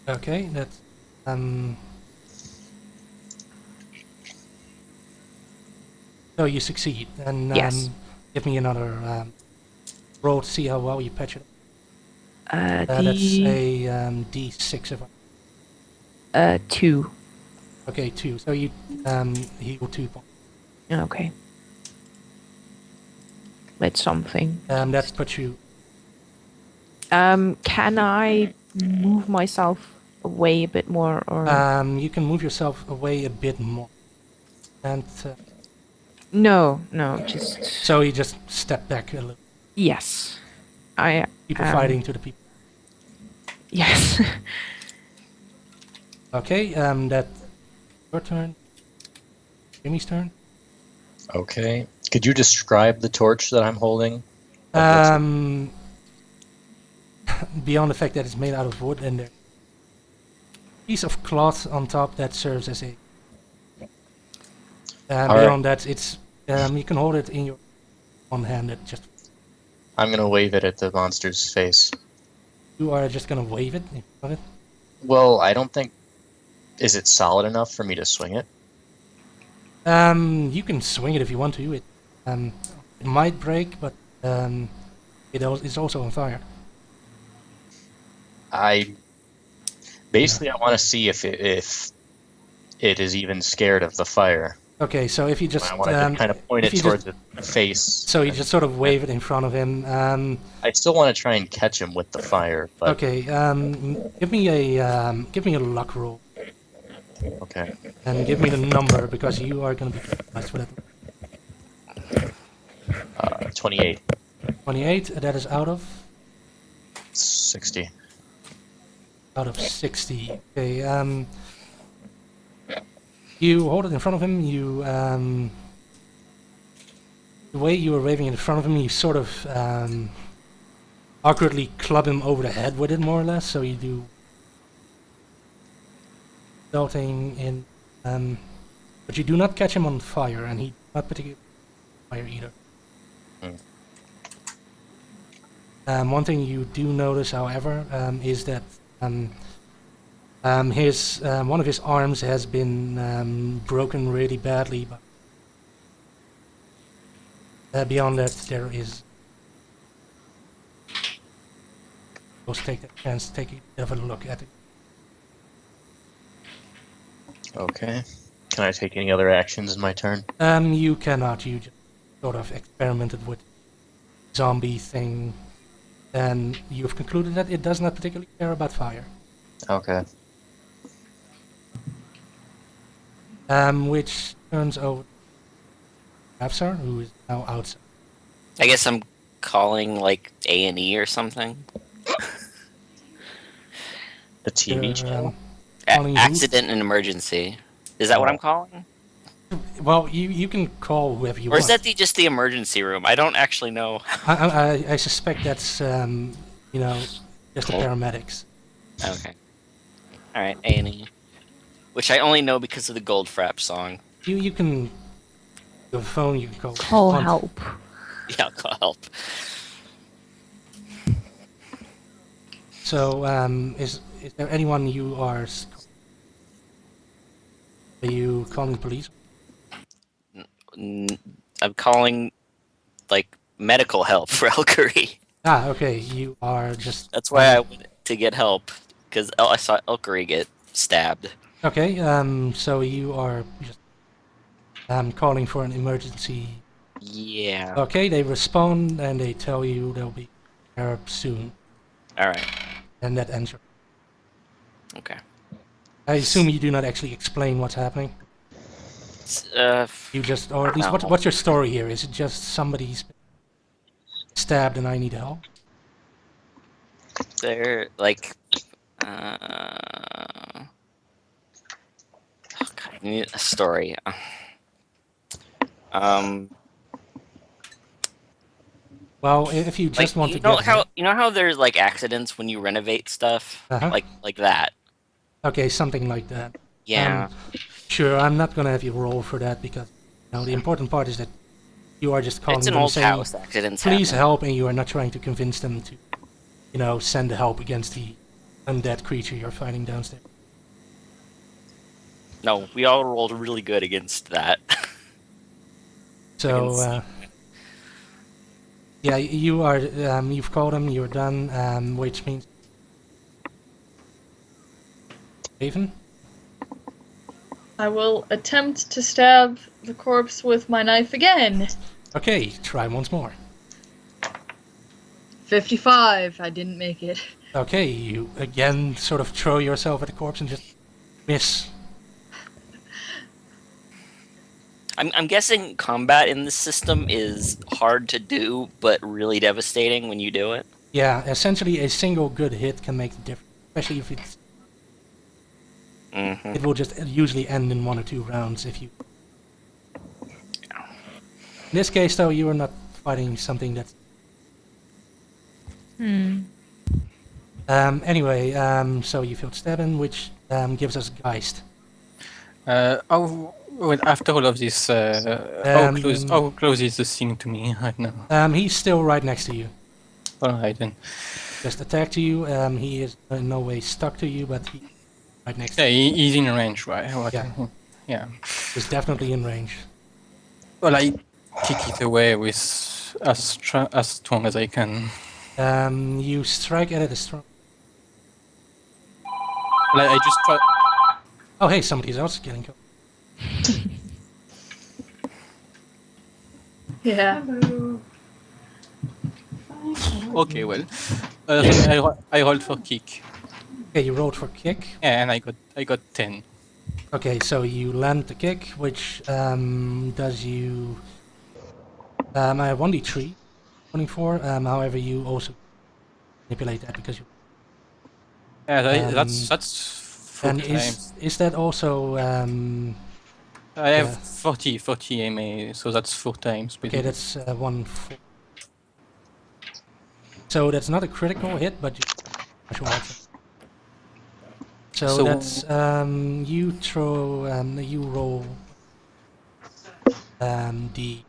B: Okay, that's so you succeed, and
C: Yes.
B: give me another roll to see how well you patch it. That's
C: D
B: a D6 if I.
C: 2.
B: Okay, 2. So you heal 2 points.
C: Okay. That's something.
B: That puts you.
C: Can I move myself away a bit more, or
B: You can move yourself away a bit more, and
C: no, just
B: so you just step back a little.
C: yes. I
B: People fighting to the people.
C: Yes.
B: Okay, that's your turn. Jimmy's turn.
E: Okay. Could you describe the torch that I'm holding?
B: Beyond the fact that it's made out of wood and there's a piece of cloth on top that serves as a. Beyond that, it's you can hold it in your one hand. That just
E: I'm gonna wave it at the monster's face.
B: you are just gonna wave it in front of it.
E: Well, I don't think. Is it solid enough for me to swing it?
B: You can swing it if you want to. It might break, but it's also on fire.
E: I want to see if it is even scared of the fire.
B: Okay, so if you just
E: I want to kind of point
B: if
E: it
B: you
E: towards
B: just-
E: the face.
B: so you just sort of wave it in front of him.
E: I still want to try and catch him with the fire, but
B: Okay, give me a luck roll
E: okay.
B: and give me the number because you are going to be penalized for that.
E: 28,
B: 28. That is out of
E: 60.
B: 60. Okay. You hold it in front of him. You the way you were waving it in front of him, you sort of awkwardly club him over the head with it, more or less. So you do resulting in, but you do not catch him on fire, and he not particularly on fire either. One thing you do notice, however, is that his one of his arms has been broken really badly. But beyond that, there is. Let's take that chance to take a bit of a look at it.
E: Okay. Can I take any other actions in my turn?
B: You cannot. You just sort of experimented with zombie thing, and you've concluded that it does not particularly care about fire.
E: Okay.
B: Which turns over to Afsar, who is now outside.
A: I guess I'm calling like A&E or something.
E: The TV channel?
B: Calling who?
A: Accident and emergency. Is that what I'm calling?
B: Well, you can call whoever you
A: Or
B: want.
A: is that just the emergency room? I don't actually know.
B: I suspect that's just the paramedics.
A: Okay. All right, A&E. Which I only know because of the Gold Frapp song.
B: You can your phone. You can call.
C: Call help.
A: Yeah, I'll call help.
B: So, is there anyone you are? Are you calling the police?
A: I'm calling, like, medical help for Elkery.
B: Ah, okay. You are just.
A: That's why I went to get help, because I saw Elkery get stabbed.
B: Okay. So you are just calling for an emergency.
A: Yeah.
B: Okay. They respond and they tell you they'll be there soon,
A: All right.
B: and that ends.
A: Okay.
B: I assume you do not actually explain what's happening. You just, or at least,
A: No.
B: what's your story here? Is it just somebody's stabbed and I need help?
A: They're like, oh God, I need a story.
B: Well, if you just
A: Like,
B: want
A: you
B: to
A: know
B: get
A: how
B: help.
A: you know how there's like accidents when you renovate stuff,
B: Uh-huh.
A: like that.
B: Okay, something like that.
A: Yeah.
B: Sure, I'm not gonna have you roll for that because the important part is that you are just calling
A: It's an
B: them
A: old
B: saying,
A: house. Accidents
B: please
A: happen.
B: help, and you are not trying to convince them to, send help against the undead creature you're fighting downstairs.
A: No, we all rolled really good against that.
B: So, yeah, you are, you've called them, you're done, which means... Raven?
F: I will attempt to stab the corpse with my knife again.
B: Okay, try once more.
F: 55. I didn't make it.
B: Okay, you again sort of throw yourself at the corpse and just miss.
A: I'm guessing combat in this system is hard to do, but really devastating when you do it.
B: Yeah, essentially a single good hit can make the difference, especially if it's...
A: Mm-hmm.
B: It will just usually end in 1 or 2 rounds if you... In this case, though, you are not fighting something that's... Anyway, so you failed stabbing, which gives us Geist.
D: After all of this, how close is the thing to me right now?
B: He's still right next to you.
D: Alright then.
B: Just attacked you. He is in no way stuck to you, but he's right next to
D: Yeah,
B: you.
D: he's in range, right? Yeah.
B: He's definitely in range.
D: Well, I kick it away with as strong as I can.
B: You strike at it as strong.
D: Like, I just try.
B: Oh, hey, somebody else is getting killed.
F: Yeah.
D: Okay, well, then I rolled for kick.
B: Okay, you rolled for kick.
D: Yeah, and I got 10.
B: Okay, so you land the kick, which does you 1d3, 24. However, you also manipulate that because you.
D: Yeah, that's 4
B: And
D: times.
B: is that also
D: I have 40 MA, so that's 4 times.
B: okay? That's 1/4. So that's not a critical hit, but you So that's you throw you roll D.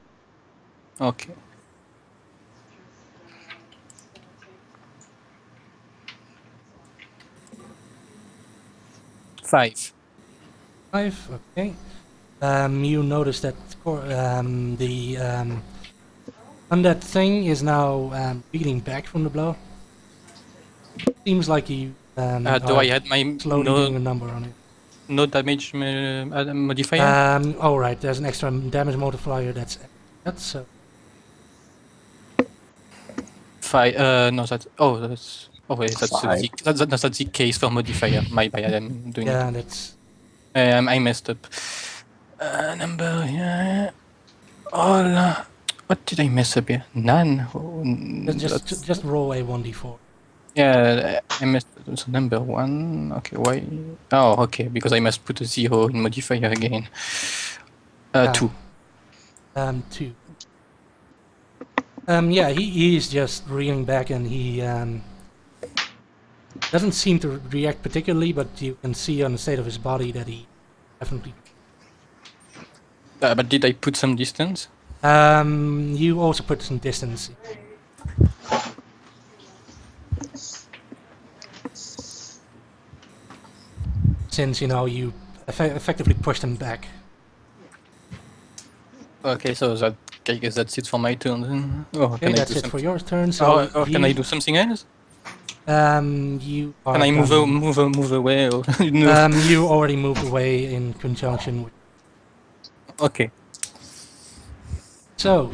D: Okay. Five.
B: 5, okay. You notice that the undead thing is now reeling back from the blow. Seems like you
D: Do I add my
B: slowly doing a number on it.
D: No damage modifier.
B: Oh right, there's an extra damage modifier that's so.
D: 5. No, that's. Oh, that's. Oh wait, that's a
E: 5.
D: Z. That's a Z case for modifier. My bad. I'm doing
B: Yeah,
D: it.
B: that's
D: I messed up. Number. Yeah. All. What did I mess up here? None. Oh,
B: just roll a 1d4.
D: Yeah, I messed up. So number 1. Okay, why? Oh, okay, because I must put a 0 in modifier again. 2.
B: 2. Yeah, he's just reeling back and he doesn't seem to react particularly, but you can see on the state of his body that he definitely.
D: But did I put some distance?
B: You also put some distance. Since you effectively pushed him back.
D: Okay, so that I guess that's it for my turn then. Oh,
B: Okay, that's it for your turn. So
D: or can I do something else?
B: You are.
D: Can I move away? Or no?
B: You already moved away in conjunction with.
D: Okay.
B: So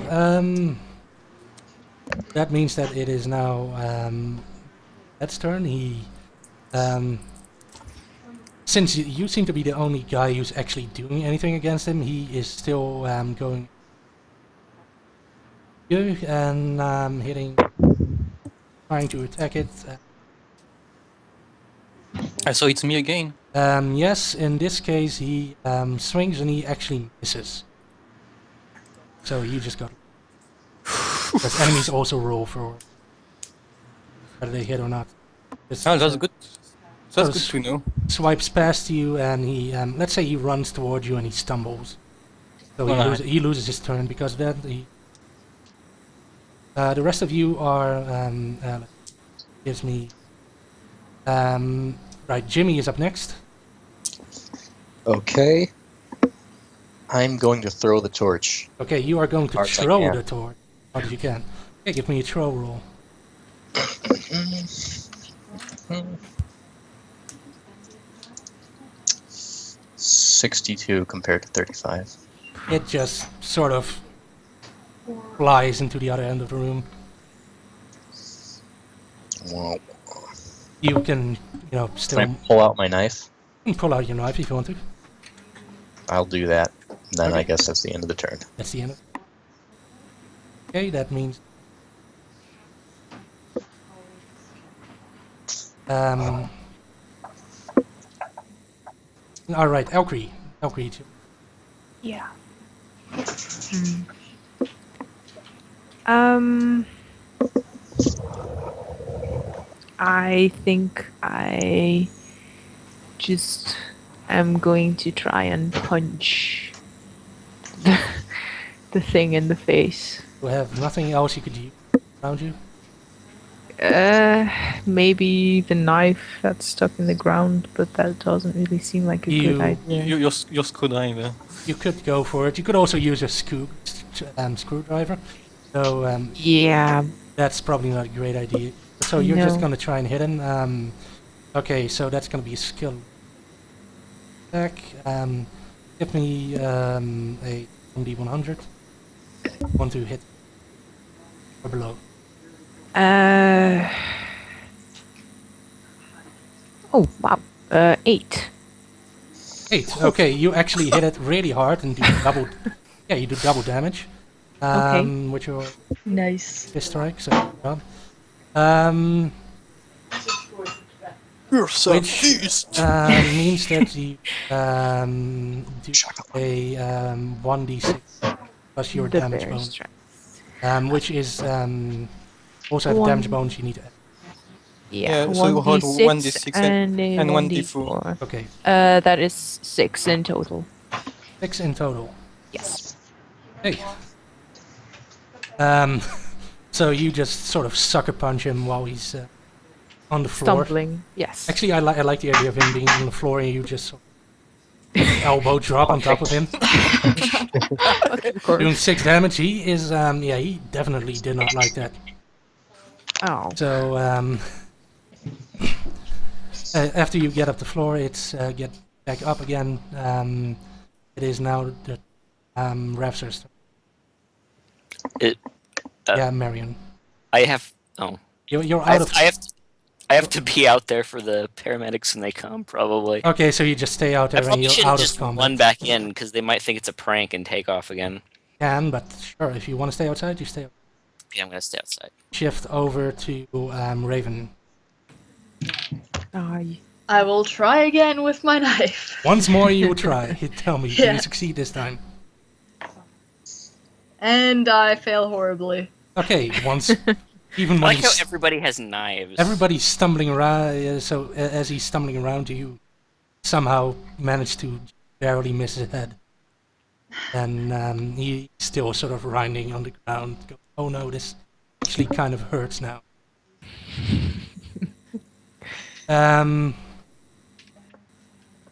B: that means that it is now Ed's turn. He since you seem to be the only guy who's actually doing anything against him, he is still going you and hitting, trying to attack it.
D: So it's me again.
B: Yes, in this case he swings and he actually misses. So you just got. Because enemies also roll for whether they hit or not. Just,
D: Oh, that's good. That's good
B: so
D: to know.
B: Swipes past you and he, let's say he runs towards you and he stumbles. So
D: Alright.
B: he loses his turn because of that. The rest of you are, gives me, right, Jimmy is up next.
E: Okay. I'm going to throw the torch.
B: Okay, you are going to
E: Hard as I
B: throw
E: can.
B: the torch. Hard as you can. Okay, give me a throw roll.
E: 62 compared to 35.
B: It just sort of flies into the other end of the room.
E: Well,
B: You can, still
E: can I pull out my knife?
B: pull out your knife if you want to.
E: I'll do that. Then I
B: Okay.
E: guess that's the end of the turn.
B: That's the end of it. Okay, that means... Alright, Elkree. Elkree, too.
C: Yeah. I think I just am going to try and punch the thing in the face.
B: You have nothing else you could use around you?
C: Maybe the knife that's stuck in the ground, but that doesn't really seem like a good idea.
D: Your screwdriver.
B: You could go for it. You could also use a screwdriver. So
C: Yeah,
B: that's probably not a great idea. So you're just
C: No.
B: gonna try and hit him. Okay, so that's gonna be a skill attack. Give me a 1d100. Want to hit or below?
C: Oh wow. 8.
B: 8. Okay, you actually hit it really hard and do double. Yeah, you do double damage.
C: Okay.
B: With your
F: Nice.
B: fist strike. So,
D: You're so
B: which means that you do a 1d6 plus your
C: The
B: damage
C: bear
B: bonus,
C: strike.
B: which is also have damage bonus you need to add.
C: Yeah,
D: so you hold
C: 1d6
D: 1d6
C: and a
D: and
C: 1d4.
B: Okay,
C: That is 6 in total.
B: 6 in total.
C: Yes.
B: Hey. So you just sort of sucker punch him while he's on the floor.
C: Stumbling. Yes.
B: Actually, I like the idea of him being on the floor and you just sort of elbow drop on top of him,
C: Of course.
B: doing 6 damage. He is, yeah, he definitely did not like that.
C: Oh.
B: So after you get up the floor, it's get back up again. It is now the Ravser's turn.
A: It.
B: Yeah, Marion.
A: I have. Oh,
B: You're
A: I
B: out
A: have,
B: of.
A: I have to be out there for the paramedics when they come, probably.
B: Okay, so you just stay out
A: I
B: there and
A: probably
B: you're
A: shouldn't
B: out of
A: just
B: combat.
A: run back in because they might think it's a prank and take off again.
B: Can, but sure, if you want to stay outside, you stay.
A: Yeah, I'm gonna stay outside.
B: Shift over to Raven.
C: I
F: I will try again with my knife.
B: Once more, you try. Tell me, do
F: Yeah.
B: you succeed this time?
F: And I fail horribly.
B: Okay, once. Even
A: I
B: when
A: like how
B: he's,
A: everybody has knives.
B: everybody's stumbling around, so as he's stumbling around, you somehow manage to barely miss his head. And he's still sort of grinding on the ground. Oh no, this actually kind of hurts now.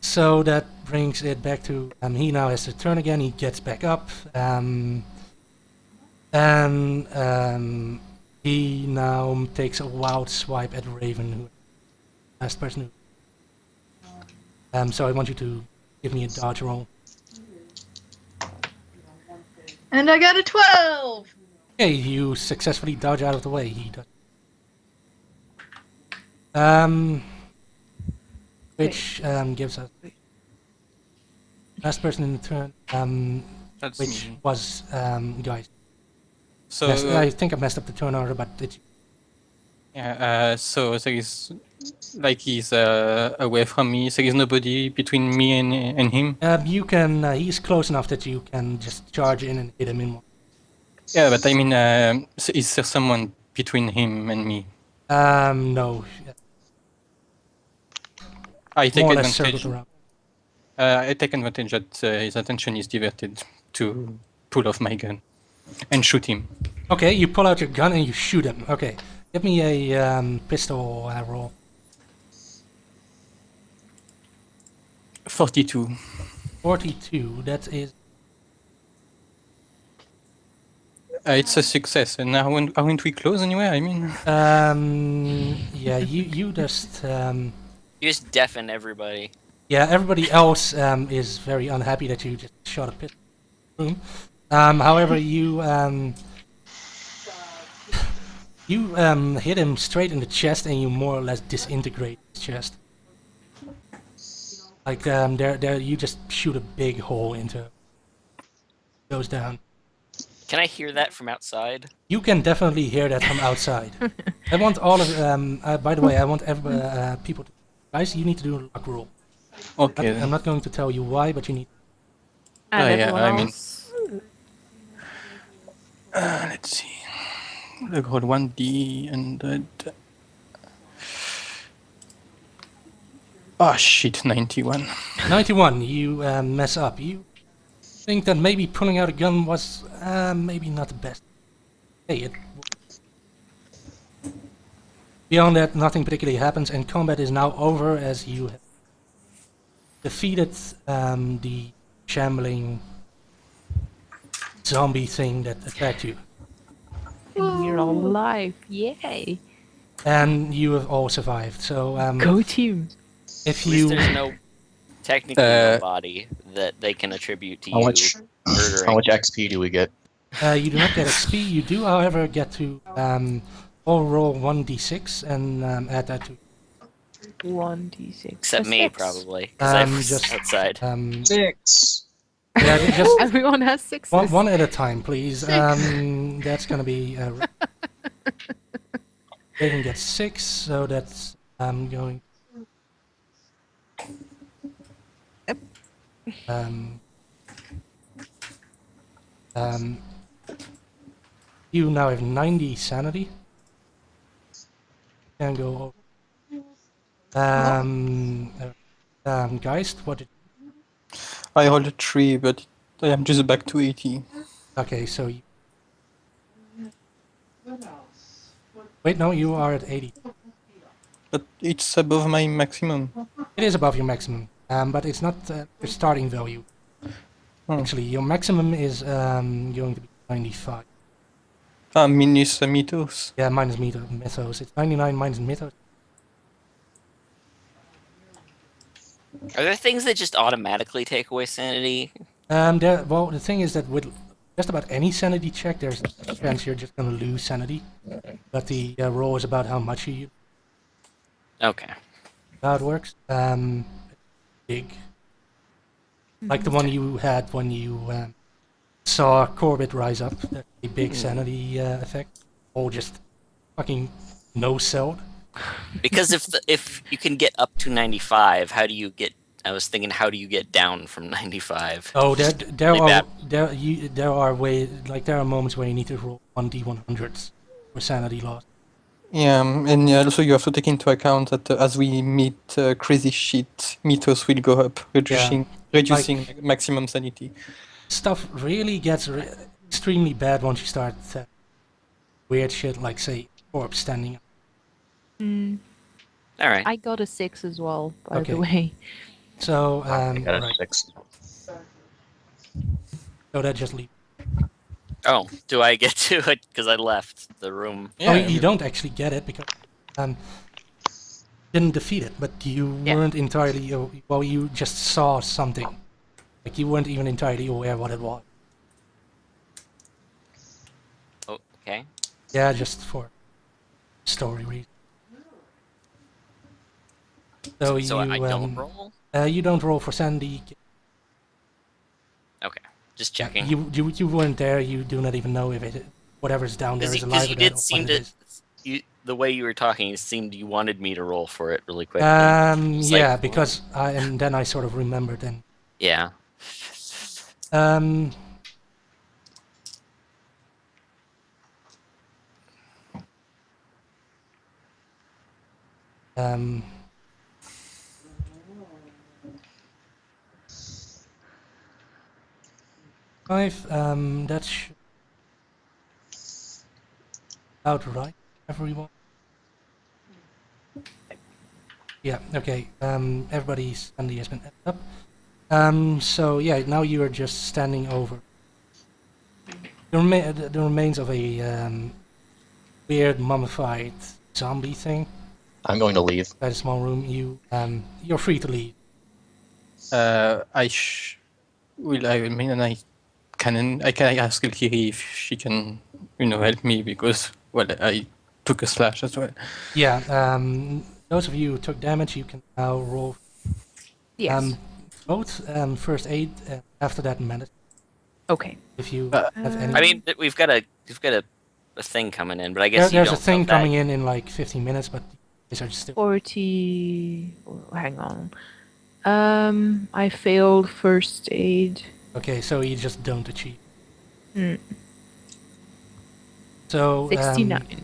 B: So that brings it back to he now has to turn again. He gets back up, and he now takes a wild swipe at Raven, who last person. So I want you to give me a dodge roll.
F: And I got a 12!
B: Okay, you successfully dodge out of the way. He does. Which gives us last person in the turn.
D: That's
B: Which
D: me.
B: was Geist.
D: So
B: I think I messed up the turn order, but it's
D: yeah. So there is like he's away from me. There is nobody between me and him.
B: you can. He's close enough that you can just charge in and hit him in one.
D: Yeah, but I mean, is there someone between him and me?
B: No.
D: I take
B: More or less circled
D: advantage.
B: around.
D: I take advantage that his attention is diverted to pull off my gun and shoot him.
B: Okay, you pull out your gun and you shoot him. Okay, give me a pistol roll.
D: 42.
B: 42. That is.
D: It's a success, and aren't we close anywhere? I mean,
B: Yeah, you just.
A: You just deafen everybody.
B: Yeah, everybody else is very unhappy that you just shot a pistol in the room. However, you hit him straight in the chest, and you more or less disintegrate his chest. Like there, you just shoot a big hole into. Goes down.
A: Can I hear that from outside?
B: You can definitely hear that from outside. I want all of. By the way, I want people to. Guys, you need to do a luck roll.
D: okay.
B: I'm not going to tell you why, but you need.
C: and
D: yeah,
C: everyone
D: I mean-
C: else.
D: Let's see. I got 1D and. Oh shit, 91.
B: 91. You mess up. You think that maybe pulling out a gun was maybe not the best. Hey, beyond that, nothing particularly happens, and combat is now over as you have defeated the shambling zombie thing that attacked you.
C: And we're all alive. Yay.
B: And you have all survived. So
C: Go team.
B: if
A: At least
B: you
A: there's no technically no body that they can attribute to
E: How
A: you
E: much?
A: murdering.
E: How much XP do we get?
B: you do not get XP, you do however get to all roll 1d6 and add that to
C: 1d6.
A: Except
C: That's
A: me,
C: six.
A: probably, because I was
B: just-
A: outside.
E: 6.
B: yeah, just
C: Everyone has sixes.
B: one at a time, please. That's gonna be Raven gets 6, so that's going. You now have 90 sanity. Can go. Geist, what did?
D: I rolled a 3, but I am just back to 80.
B: Okay, so. Wait, no, you are at 80.
D: But it's above my maximum.
B: It is above your maximum, but it's not your starting value.
D: Hmm.
B: Actually, your maximum is going to be 95.
D: Minus mythos.
B: Yeah, minus mythos. It's 99 minus mythos.
A: Are there things that just automatically take away sanity?
B: Well, the thing is that with just about any sanity check, there's a chance you're just gonna lose sanity. But the roll is about how much you use.
A: Okay.
B: How it works. Big. Like the one you had when you saw Corbitt rise up. That's a big sanity effect. All just fucking no-selled.
A: Because if you can get up to 95, how do you get? I was thinking, how do you get down from 95?
B: Oh, there
A: Really
B: are
A: bad.
B: there are there are moments where you need to roll 1d100s for sanity loss.
D: Yeah, and also you have to take into account that as we meet crazy shit, meters will go up, reducing maximum sanity.
B: Stuff really gets extremely bad once you start weird shit like, say, corpse standing up.
A: All right.
C: I got a 6 as well, by
B: Okay.
C: the way.
B: So,
E: I got a
B: right.
E: 6.
B: So that just leaves.
A: Oh, do I get to it because I left the room?
B: Oh, you don't actually get it because didn't defeat it, but you weren't entirely. Well, you just saw something. Like you weren't even entirely aware what it was.
A: Oh, okay.
B: Yeah, just for story reasons. So
A: I don't roll?
B: You don't roll for sanity.
A: Okay. Just checking.
B: You weren't there. You do not even know if whatever's down there is alive.
A: Because you did seem to. The way you were talking, it seemed you wanted me to roll for it really quickly.
B: Yeah, because and then I sort of remembered and.
A: Yeah.
B: Five. That's outright. Everyone. Yeah. Okay. Everybody's sanity has been added up. So yeah, now you are just standing over the remains of a weird mummified zombie thing.
E: I'm going to leave.
B: Inside a small room. You're free to leave.
D: I can ask Kiri if she can, help me because I took a slash as well.
B: Yeah. Those of you who took damage, you can now roll.
C: Yes.
B: Both first aid. After that, medicine.
C: Okay.
B: If you have any.
A: I mean, we've got a thing coming in, but I guess
B: there's
A: you
B: a
A: don't
B: thing
A: know that.
B: coming in like 15 minutes, but these are still.
C: 40. Hang on. I failed first aid.
B: Okay, so you just don't achieve. So
C: 69.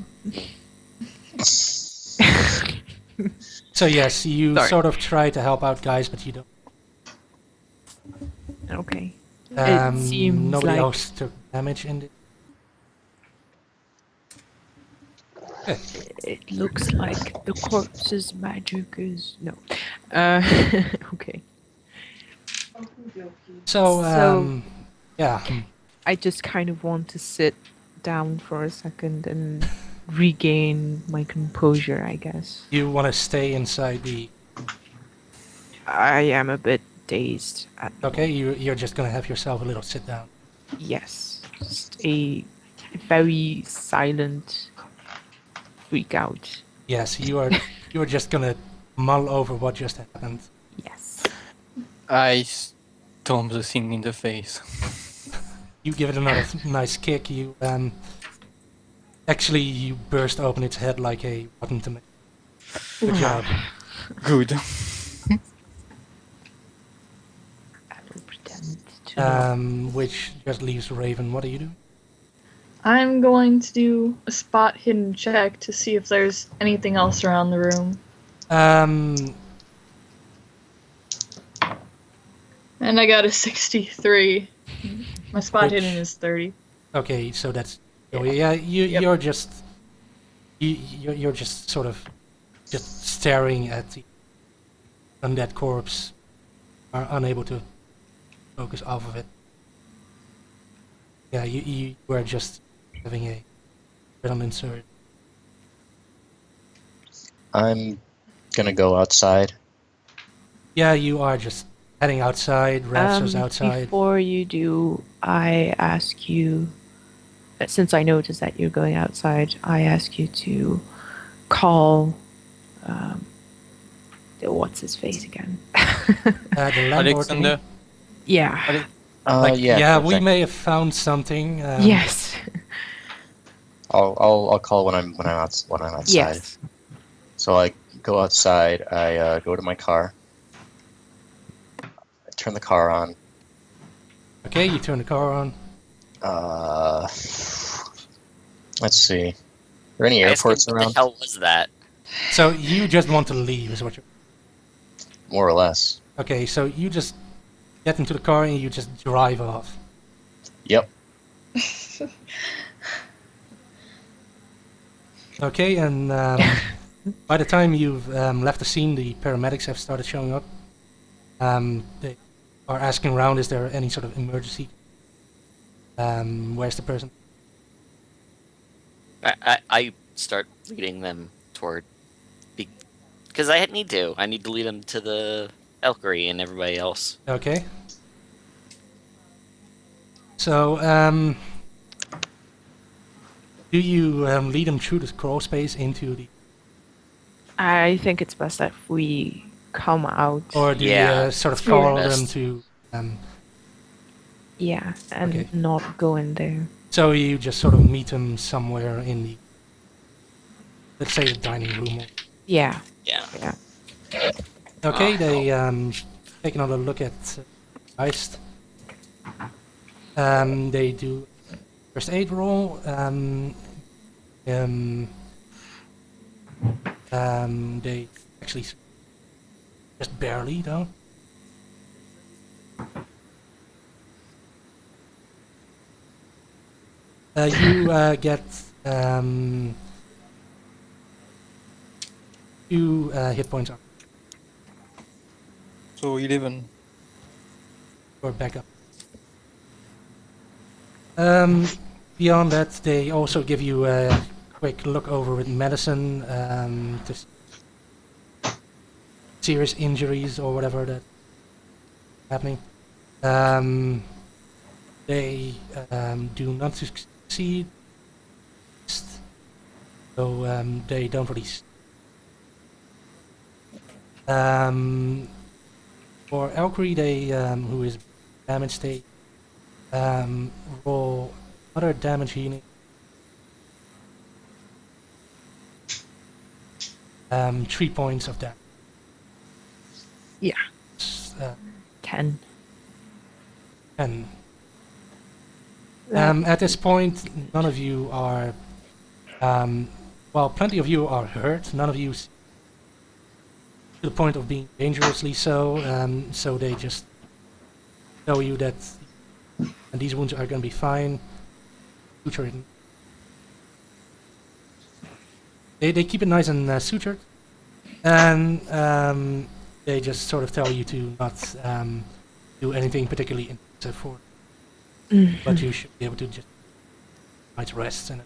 B: So yes, you
C: Sorry.
B: sort of try to help out guys, but you don't.
C: Okay. It seems
B: nobody
C: like
B: else took damage in it.
C: it looks like the corpse's magic is no. Okay.
B: So yeah.
C: I just kind of want to sit down for a second and regain my composure, I guess.
B: You want to stay inside the.
C: I am a bit dazed.
B: Okay, you're just gonna have yourself a little sit down.
C: Yes, just a very silent freak out.
B: Yes, you're just gonna mull over what just happened.
C: Yes.
D: I storm the thing in the face.
B: You give it another nice kick. You actually you burst open its head like a rotten tomato. Good job.
D: Good.
C: I will pretend to.
B: Which just leaves Raven. What are you doing?
F: I'm going to do a spot hidden check to see if there's anything else around the room. And I got a 63. My spot hidden is 30.
B: Okay, so that's. Oh yeah, you're just. You're just sort of, just staring at the undead corpse, are unable to focus off of it. Yeah, you were just having a bit on insert.
E: I'm gonna go outside.
B: Yeah, you are just heading outside. Refs is outside.
C: Before you do, I ask you, since I noticed that you're going outside, I ask you to call, what's his face again?
B: The landlord. you mean?
D: Alexander.
C: Yeah.
E: Yeah,
B: Yeah,
E: sure
B: we
E: thing.
B: may have found something.
C: Yes.
E: I'll call when I'm outside.
C: Yes.
E: So I go outside. I go to my car. I turn the car on.
B: Okay, you turn the car on.
E: Let's see. Are there any
A: I asked him,
E: airports
A: what the
E: around?
A: hell was that?
B: So you just want to leave, is what you're.
E: More or less.
B: Okay, so you just get into the car and you just drive off.
E: Yep.
B: Okay, and by the time you've left the scene, the paramedics have started showing up. They are asking around, is there any sort of emergency? Where's the person?
A: I start leading them toward, because I need to. I need to lead them to the Elkery and everybody else.
B: Okay. So, do you lead them through the crawl space into the,
C: I think it's best that we come out.
B: or do
A: Yeah,
B: you sort of
A: it's probably
B: call them
A: best.
B: to?
C: Yeah, and
B: Okay.
C: not go in there.
B: So you just sort of meet them somewhere in the, let's say, the dining room.
C: Yeah.
A: Yeah.
C: Yeah.
B: Okay,
A: Oh,
B: they take another look at Geist. They do first aid roll. They actually just barely though. You get 2 hit points up
D: So 11.
B: or back up. Beyond that, they also give you a quick look over with medicine to serious injuries or whatever that's happening. They do not succeed, so they don't really. For Elkery, they who is damaged, they roll another damage healing. 3 points of damage.
C: Yeah. 10.
B: And at this point, none of you are. Well, plenty of you are hurt. None of you to the point of being dangerously so. So they just tell you that and these wounds are going to be fine. Sutured. They keep it nice and sutured, and they just sort of tell you to not do anything particularly intensive for. But you should be able to just nice rest and.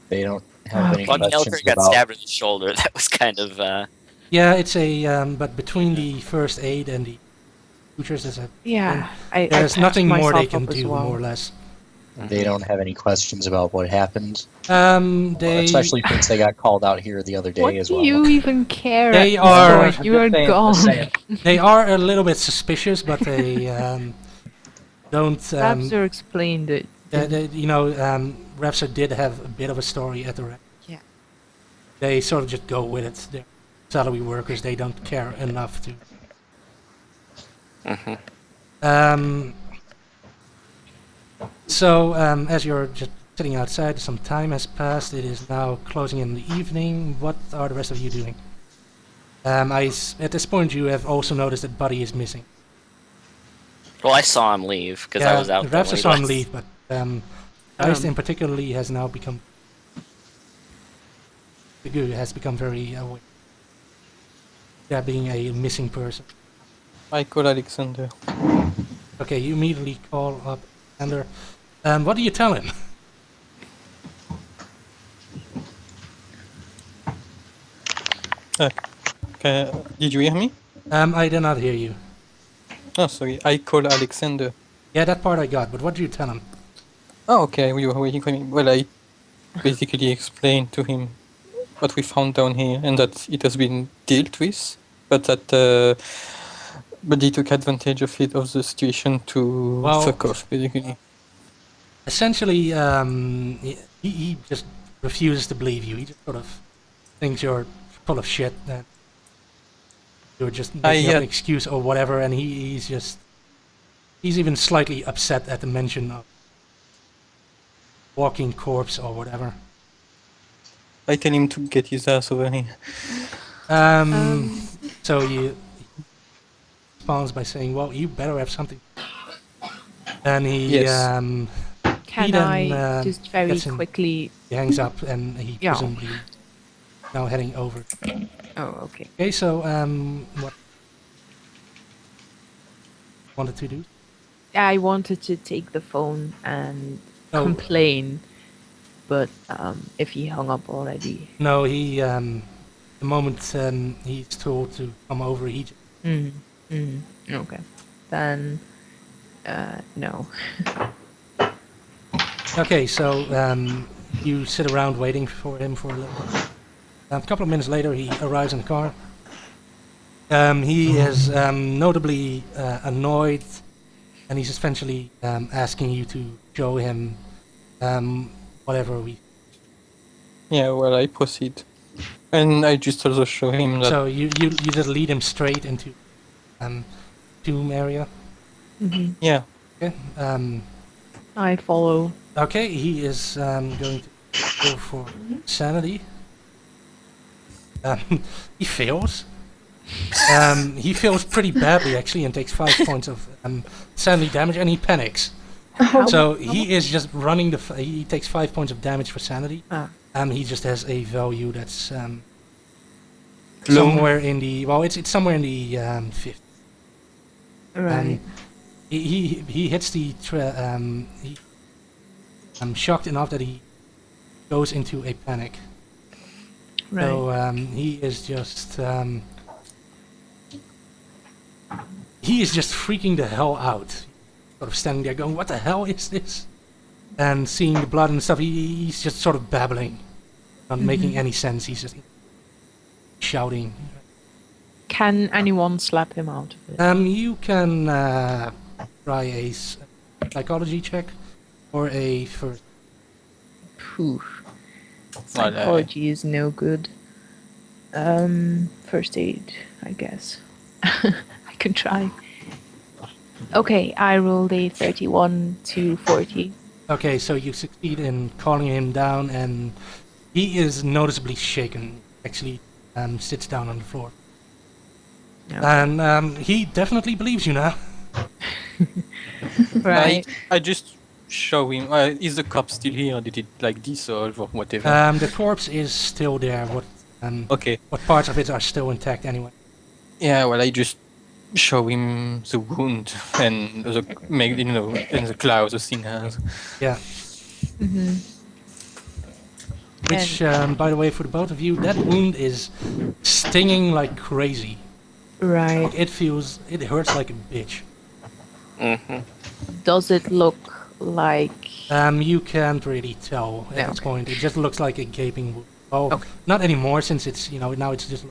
E: They don't have any
A: Well,
E: questions
A: Elkery got
E: about.
A: stabbed in the shoulder. That was kind of.
B: Yeah, it's a but between the first aid and the sutures,
C: Yeah.
B: there's
C: patched
B: nothing more they
C: myself
B: can
C: up as
B: do,
C: well.
B: more or less.
E: They don't have any questions about what happened,
B: They
E: especially since they got called out here the other day
C: What
E: as
C: do
E: well.
C: you even care?
B: They
C: at this
B: are-
C: point? You are gone.
B: they are a little bit suspicious, but they don't.
C: Raptor explained it.
B: Raptor did have a bit of a story at the rep.
C: Yeah.
B: They sort of just go with it. They're salary workers. They don't care enough to. So as you're just sitting outside, some time has passed. It is now closing in the evening. What are the rest of you doing? At this point, you have also noticed that Buddy is missing.
A: Well, I saw him leave because I was out.
B: Raptor
A: there
B: saw him
A: last-
B: leave, but Geist in particularly has now become. The goo has become very aware. Yeah, being a missing person.
D: I call Alexander.
B: Okay, you immediately call up Ander. What do you tell him?
D: Okay, did you hear me?
B: I did not hear you.
D: Oh, sorry. I call Alexander.
B: Yeah, that part I got, but what did you tell him?
D: Oh, okay. We were waiting for me. Well, I basically explained to him what we found down here and that it has been dealt with, but that but he took advantage of the situation to
B: Well-
D: fuck off, basically.
B: Essentially, he just refuses to believe you. He just sort of thinks you're full of shit, that you're just making up an excuse or whatever, and he's even slightly upset at the mention of walking corpse or whatever.
D: I tell him to get his ass over here.
B: So he responds by saying, "Well, you better have something." And he
D: Yes.
C: Can
B: then,
C: I just very
B: gets in-
C: quickly?
B: he hangs up, and he
C: Yeah.
B: presumably now heading over.
C: Oh, okay.
B: Okay, so what wanted to do?
C: I wanted to take the phone and
B: Oh.
C: complain, but if he hung up already.
B: No, he the moment he's told to come over, he just,
C: Okay. Then, no.
B: okay. So you sit around waiting for him for a little. A couple of minutes later, he arrives in the car. He is notably annoyed, and he's essentially asking you to show him whatever we.
D: Yeah, well, I proceed. And I just also show him that.
B: So you just lead him straight into tomb area.
D: Yeah.
B: Okay.
C: I follow.
B: Okay, he is going to go for sanity. He fails. He fails pretty badly actually, and takes 5 points of sanity damage, and he panics. So he is just running the. He takes 5 points of damage for sanity. He just has a value that's somewhere in the. Well, it's somewhere in the 50.
C: Right.
B: He hits the. I'm shocked enough that he goes into a panic.
C: Right.
B: So he is just. He is just freaking the hell out. Sort of standing there going, "What the hell is this?" And seeing the blood and stuff, he's just sort of babbling, not making any sense. He's just shouting.
C: Can anyone slap him out of it?
B: You can try a psychology check or a first.
C: Phew. Psychology is no good. First aid, I guess. I can try. Okay, I rolled a 31 to 40.
B: Okay, so you succeed in calling him down, and he is noticeably shaken. Actually, sits down on the floor.
C: No.
B: And he definitely believes you now.
C: Right.
D: I just show him. Is the corpse still here, or did it like dissolve or whatever?
B: The corpse is still there.
D: Okay.
B: What parts of it are still intact anyway?
D: Yeah, well, I just show him the wound and the and the claw the thing has.
B: Yeah. Which, by the way, for the both of you, that wound is stinging like crazy.
C: Right.
B: It hurts like a bitch.
C: Does it look like...
B: You can't really tell at this point. It just looks like a gaping wound. Oh, not anymore, since it's, now it's just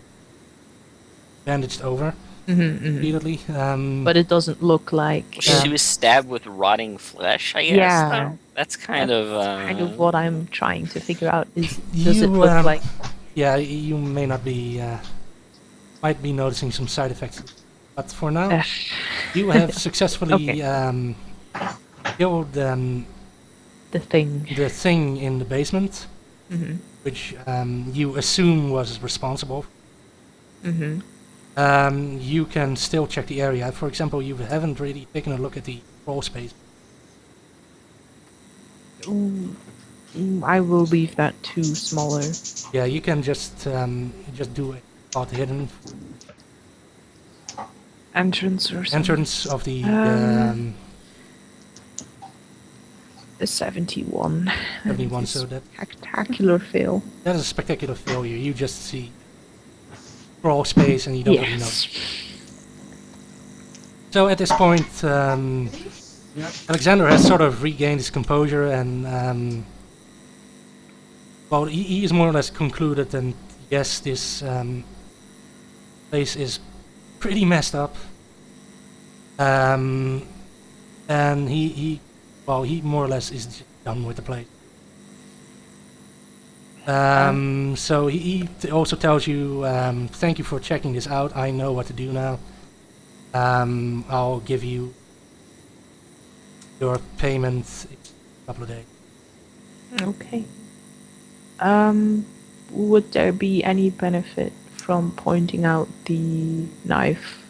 B: bandaged over repeatedly.
C: But it doesn't look like...
A: She was stabbed with rotting flesh, I guess.
C: Yeah.
A: That's kind of...
C: kind of what I'm trying to figure out is, does it look like...
B: Yeah, you may not be... might be noticing some side effects. But for now, you have successfully killed
C: the thing
B: in the basement, which you assume was responsible. You can still check the area. For example, you haven't really taken a look at the crawl space.
C: I will leave that to smaller.
B: Yeah, you can just do a spot hidden
C: Entrance or something.
B: entrance of the.
C: The 71.
B: 71, so that
C: Spectacular fail.
B: that is a spectacular failure. You just see crawl space and you don't really know. So at this point, Alexander has sort of regained his composure and, well, he is more or less concluded, and yes, this place is pretty messed up. And he more or less is just done with the place. So he also tells you, thank you for checking this out. I know what to do now. I'll give you your payment in a couple of days.
C: Okay. Would there be any benefit from pointing out the knife?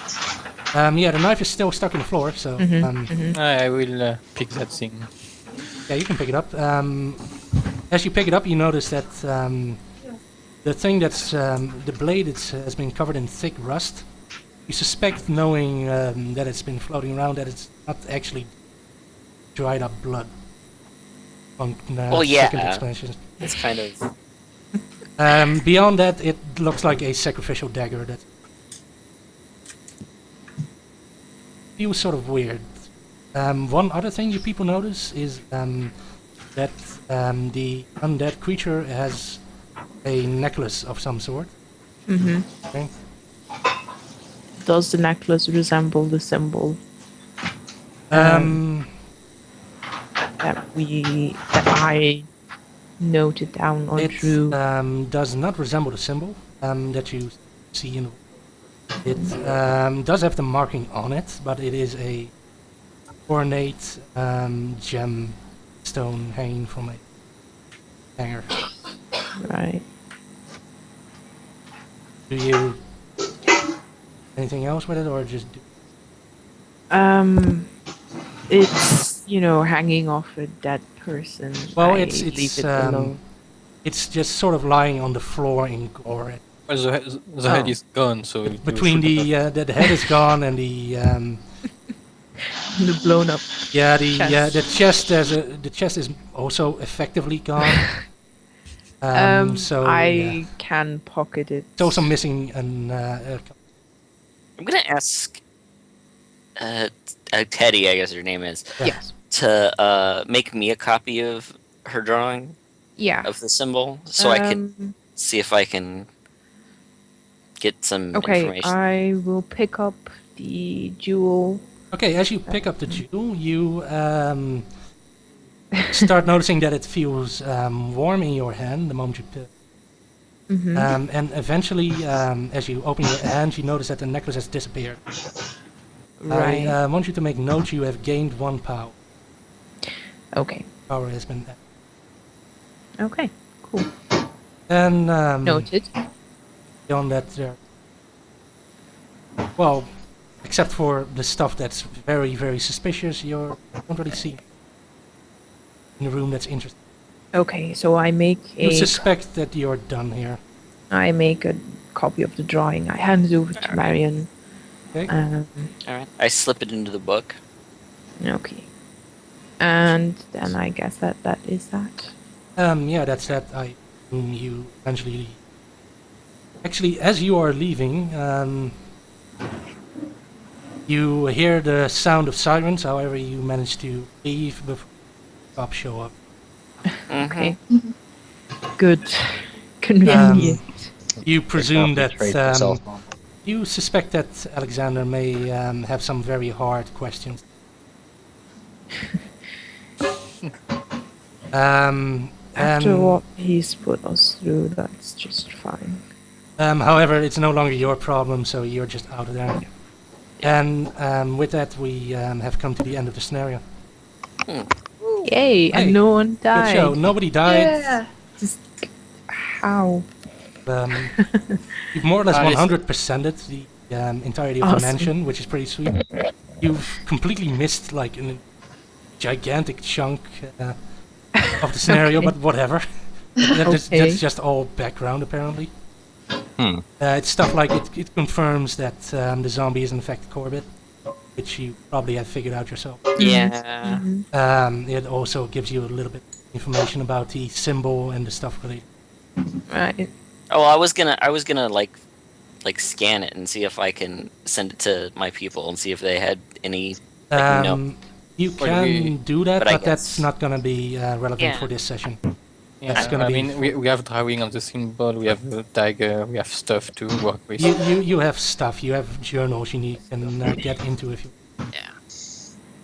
B: Yeah, the knife is still stuck in the floor, so
D: I will pick that thing.
B: yeah, you can pick it up. As you pick it up, you notice that the thing that's the blade has been covered in thick rust. You suspect, knowing that it's been floating around, that it's not actually dried up blood. On
A: Well, yeah.
B: second explanation.
A: It's kind of.
B: Beyond that, it looks like a sacrificial dagger that feels sort of weird. One other thing you people notice is that the undead creature has a necklace of some sort.
C: Mm-hmm.
B: Okay.
C: Does the necklace resemble the symbol
B: Um,
C: that I noted down or
B: it
C: drew?
B: does not resemble the symbol that you see in. It does have the marking on it, but it is a ornate gem stone hanging from a hanger.
C: Right.
B: Do you anything else with it, or just do?
C: It's hanging off a dead person.
B: Well,
C: I
B: it's
C: leave it alone.
B: it's just sort of lying on the floor in gore.
D: Well, the head
C: Oh.
D: is gone, so you
B: Between
D: should
B: the head is gone and the
C: The blown up.
B: yeah the
C: Chest.
B: the chest is also effectively gone. So
C: I
B: yeah.
C: can pocket it.
B: It's also missing an.
A: I'm gonna ask Teddy, I guess her name is,
C: Yes.
A: to make me a copy of her drawing
C: Yeah.
A: of the symbol, so I can see if I can get some
C: Okay,
A: information.
C: I will pick up the jewel.
B: Okay, as you pick up the jewel, you start noticing that it feels warm in your hand the moment you pick.
C: Mm-hmm.
B: And eventually, as you open your hand, you notice that the necklace has disappeared.
C: Right.
B: I want you to make note you have gained 1 power.
C: Okay.
B: Power has been added.
C: Okay. Cool.
B: And
C: Noted.
B: beyond that, well, except for the stuff that's very, very suspicious, you don't really see in the room that's interesting.
C: Okay, so I make
B: You
C: a
B: suspect that you're done here.
C: copy of the drawing. I hand it over to
A: Alright.
C: Marion.
B: Okay.
A: All right, I slip it into the book.
C: Okay. And then I guess that is that.
B: Yeah, that's that. I assume you eventually leave. Actually, as you are leaving, you hear the sound of sirens. However, you manage to leave before the cops show up.
C: Okay. Good. Convenient.
B: You presume that
E: Betrayed yourself.
B: you suspect that Alexander may have some very hard questions.
C: After
B: and,
C: what he's put us through, that's just fine.
B: however, it's no longer your problem, so you're just out of there. And with that, we have come to the end of the scenario.
C: Yay!
B: Hey,
C: And no one
B: Good
C: died.
B: show. Nobody died.
F: Yeah.
C: Just how?
B: You've more or less
D: Nice.
B: 100%ed the entirety of the
C: Awesome.
B: mansion, which is pretty sweet. You've completely missed like a gigantic chunk of the scenario,
C: Okay.
B: but whatever.
C: Okay.
B: That's just all background, apparently. It's stuff like it confirms that the zombie is in fact corbitt, which you probably have figured out yourself.
A: Yeah.
C: Mhm.
B: It also gives you a little bit of information about the symbol and the stuff related.
C: Right.
A: Oh, well, I was gonna like like scan it and see if I can send it to my people and see if they had any like no.
B: You
D: Well,
B: can do that,
A: but I
B: but that's
A: guess-
B: not gonna be relevant
A: Yeah.
B: for this session.
D: Yeah,
B: That's gonna
D: I
B: be
D: mean, we have drawing on the symbol, we have a dagger, we have stuff to work with.
B: You have stuff. You have journals you need and get into if you.
A: Yeah,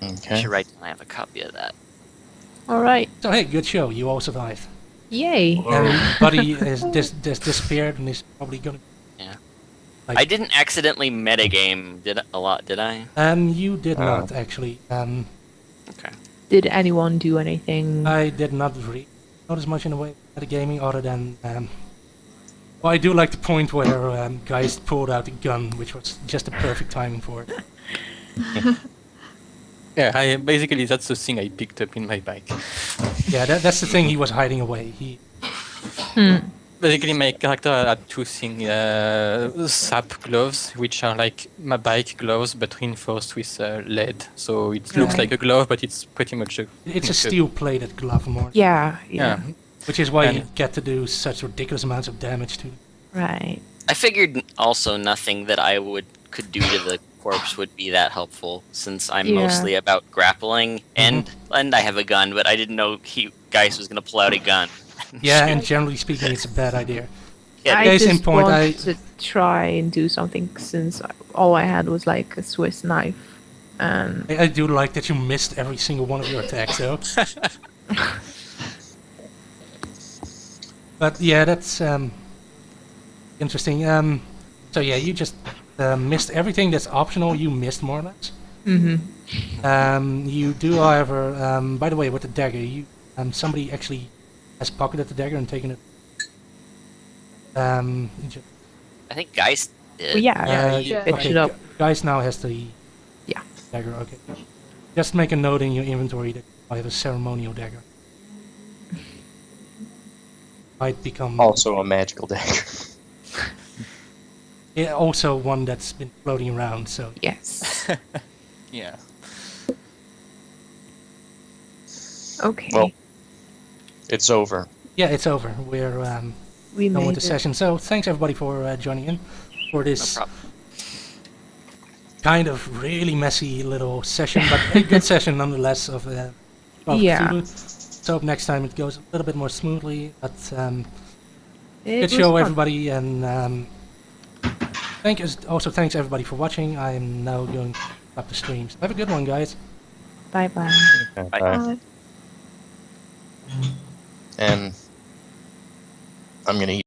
A: I
E: Okay.
A: should write down I have a copy of that.
C: All right.
B: So hey, good show. You all survived.
C: Yay.
B: And Buddy is disappeared and is probably gonna.
A: Yeah.
B: Like-
A: I didn't accidentally metagame did I?
B: You did not actually.
A: Okay.
C: Did anyone do anything?
B: I did not really notice much in the way of the gaming other than. Well, I do like the point where Geist pulled out the gun, which was just the perfect timing for it.
D: Yeah, basically that's the thing I picked up in my bike.
B: Yeah, that's the thing he was hiding away.
D: Basically, my character had two things, sap gloves, which are like my bike gloves, but reinforced with lead. So it looks like a glove, but it's pretty much a...
B: It's a steel-plated glove more.
C: Yeah.
D: Yeah.
B: Which is why you
D: And-
B: get to do such ridiculous amounts of damage to.
C: Right.
A: I figured also nothing that I could do to the corpse would be that helpful since I'm
C: Yeah.
A: mostly about grappling and I have a gun, but I didn't know Geist was gonna pull out a gun.
B: Yeah, and generally speaking, it's a bad idea.
A: Yeah,
C: I
B: Case in
C: just
B: point,
C: wanted to try and do something since all I had was like a Swiss knife. And
B: I do like that you missed every single one of your attacks, though. But yeah, that's interesting. So yeah, you just missed everything that's optional. You missed more or less. You do, however, by the way, with the dagger, you somebody actually has pocketed the dagger and taken it.
A: I think Geist did.
C: well, yeah,
F: Yeah.
C: picked it up.
B: Guys now has the
C: Yeah.
B: dagger. Okay. Just make a note in your inventory that I have a ceremonial dagger. Might become
E: Also a magical dagger.
B: yeah, also one that's been floating around. So
C: Yes.
D: Yeah.
C: Okay.
E: Well, it's over.
B: yeah, it's over. We're
C: we
B: done with
C: made
B: the
C: it.
B: session. So thanks everybody for joining in for
A: No
B: this
A: problem.
B: kind of really messy little session, but a good session nonetheless of
C: Yeah.
B: Cthulhu. So hope next time it goes a little bit more smoothly. But
C: It
B: good
C: was
B: show,
C: fun.
B: everybody, and thanks everybody for watching. I'm now going to stop the streams. Have a good one, guys.
C: Bye bye.
E: Okay. And I'm gonna eat.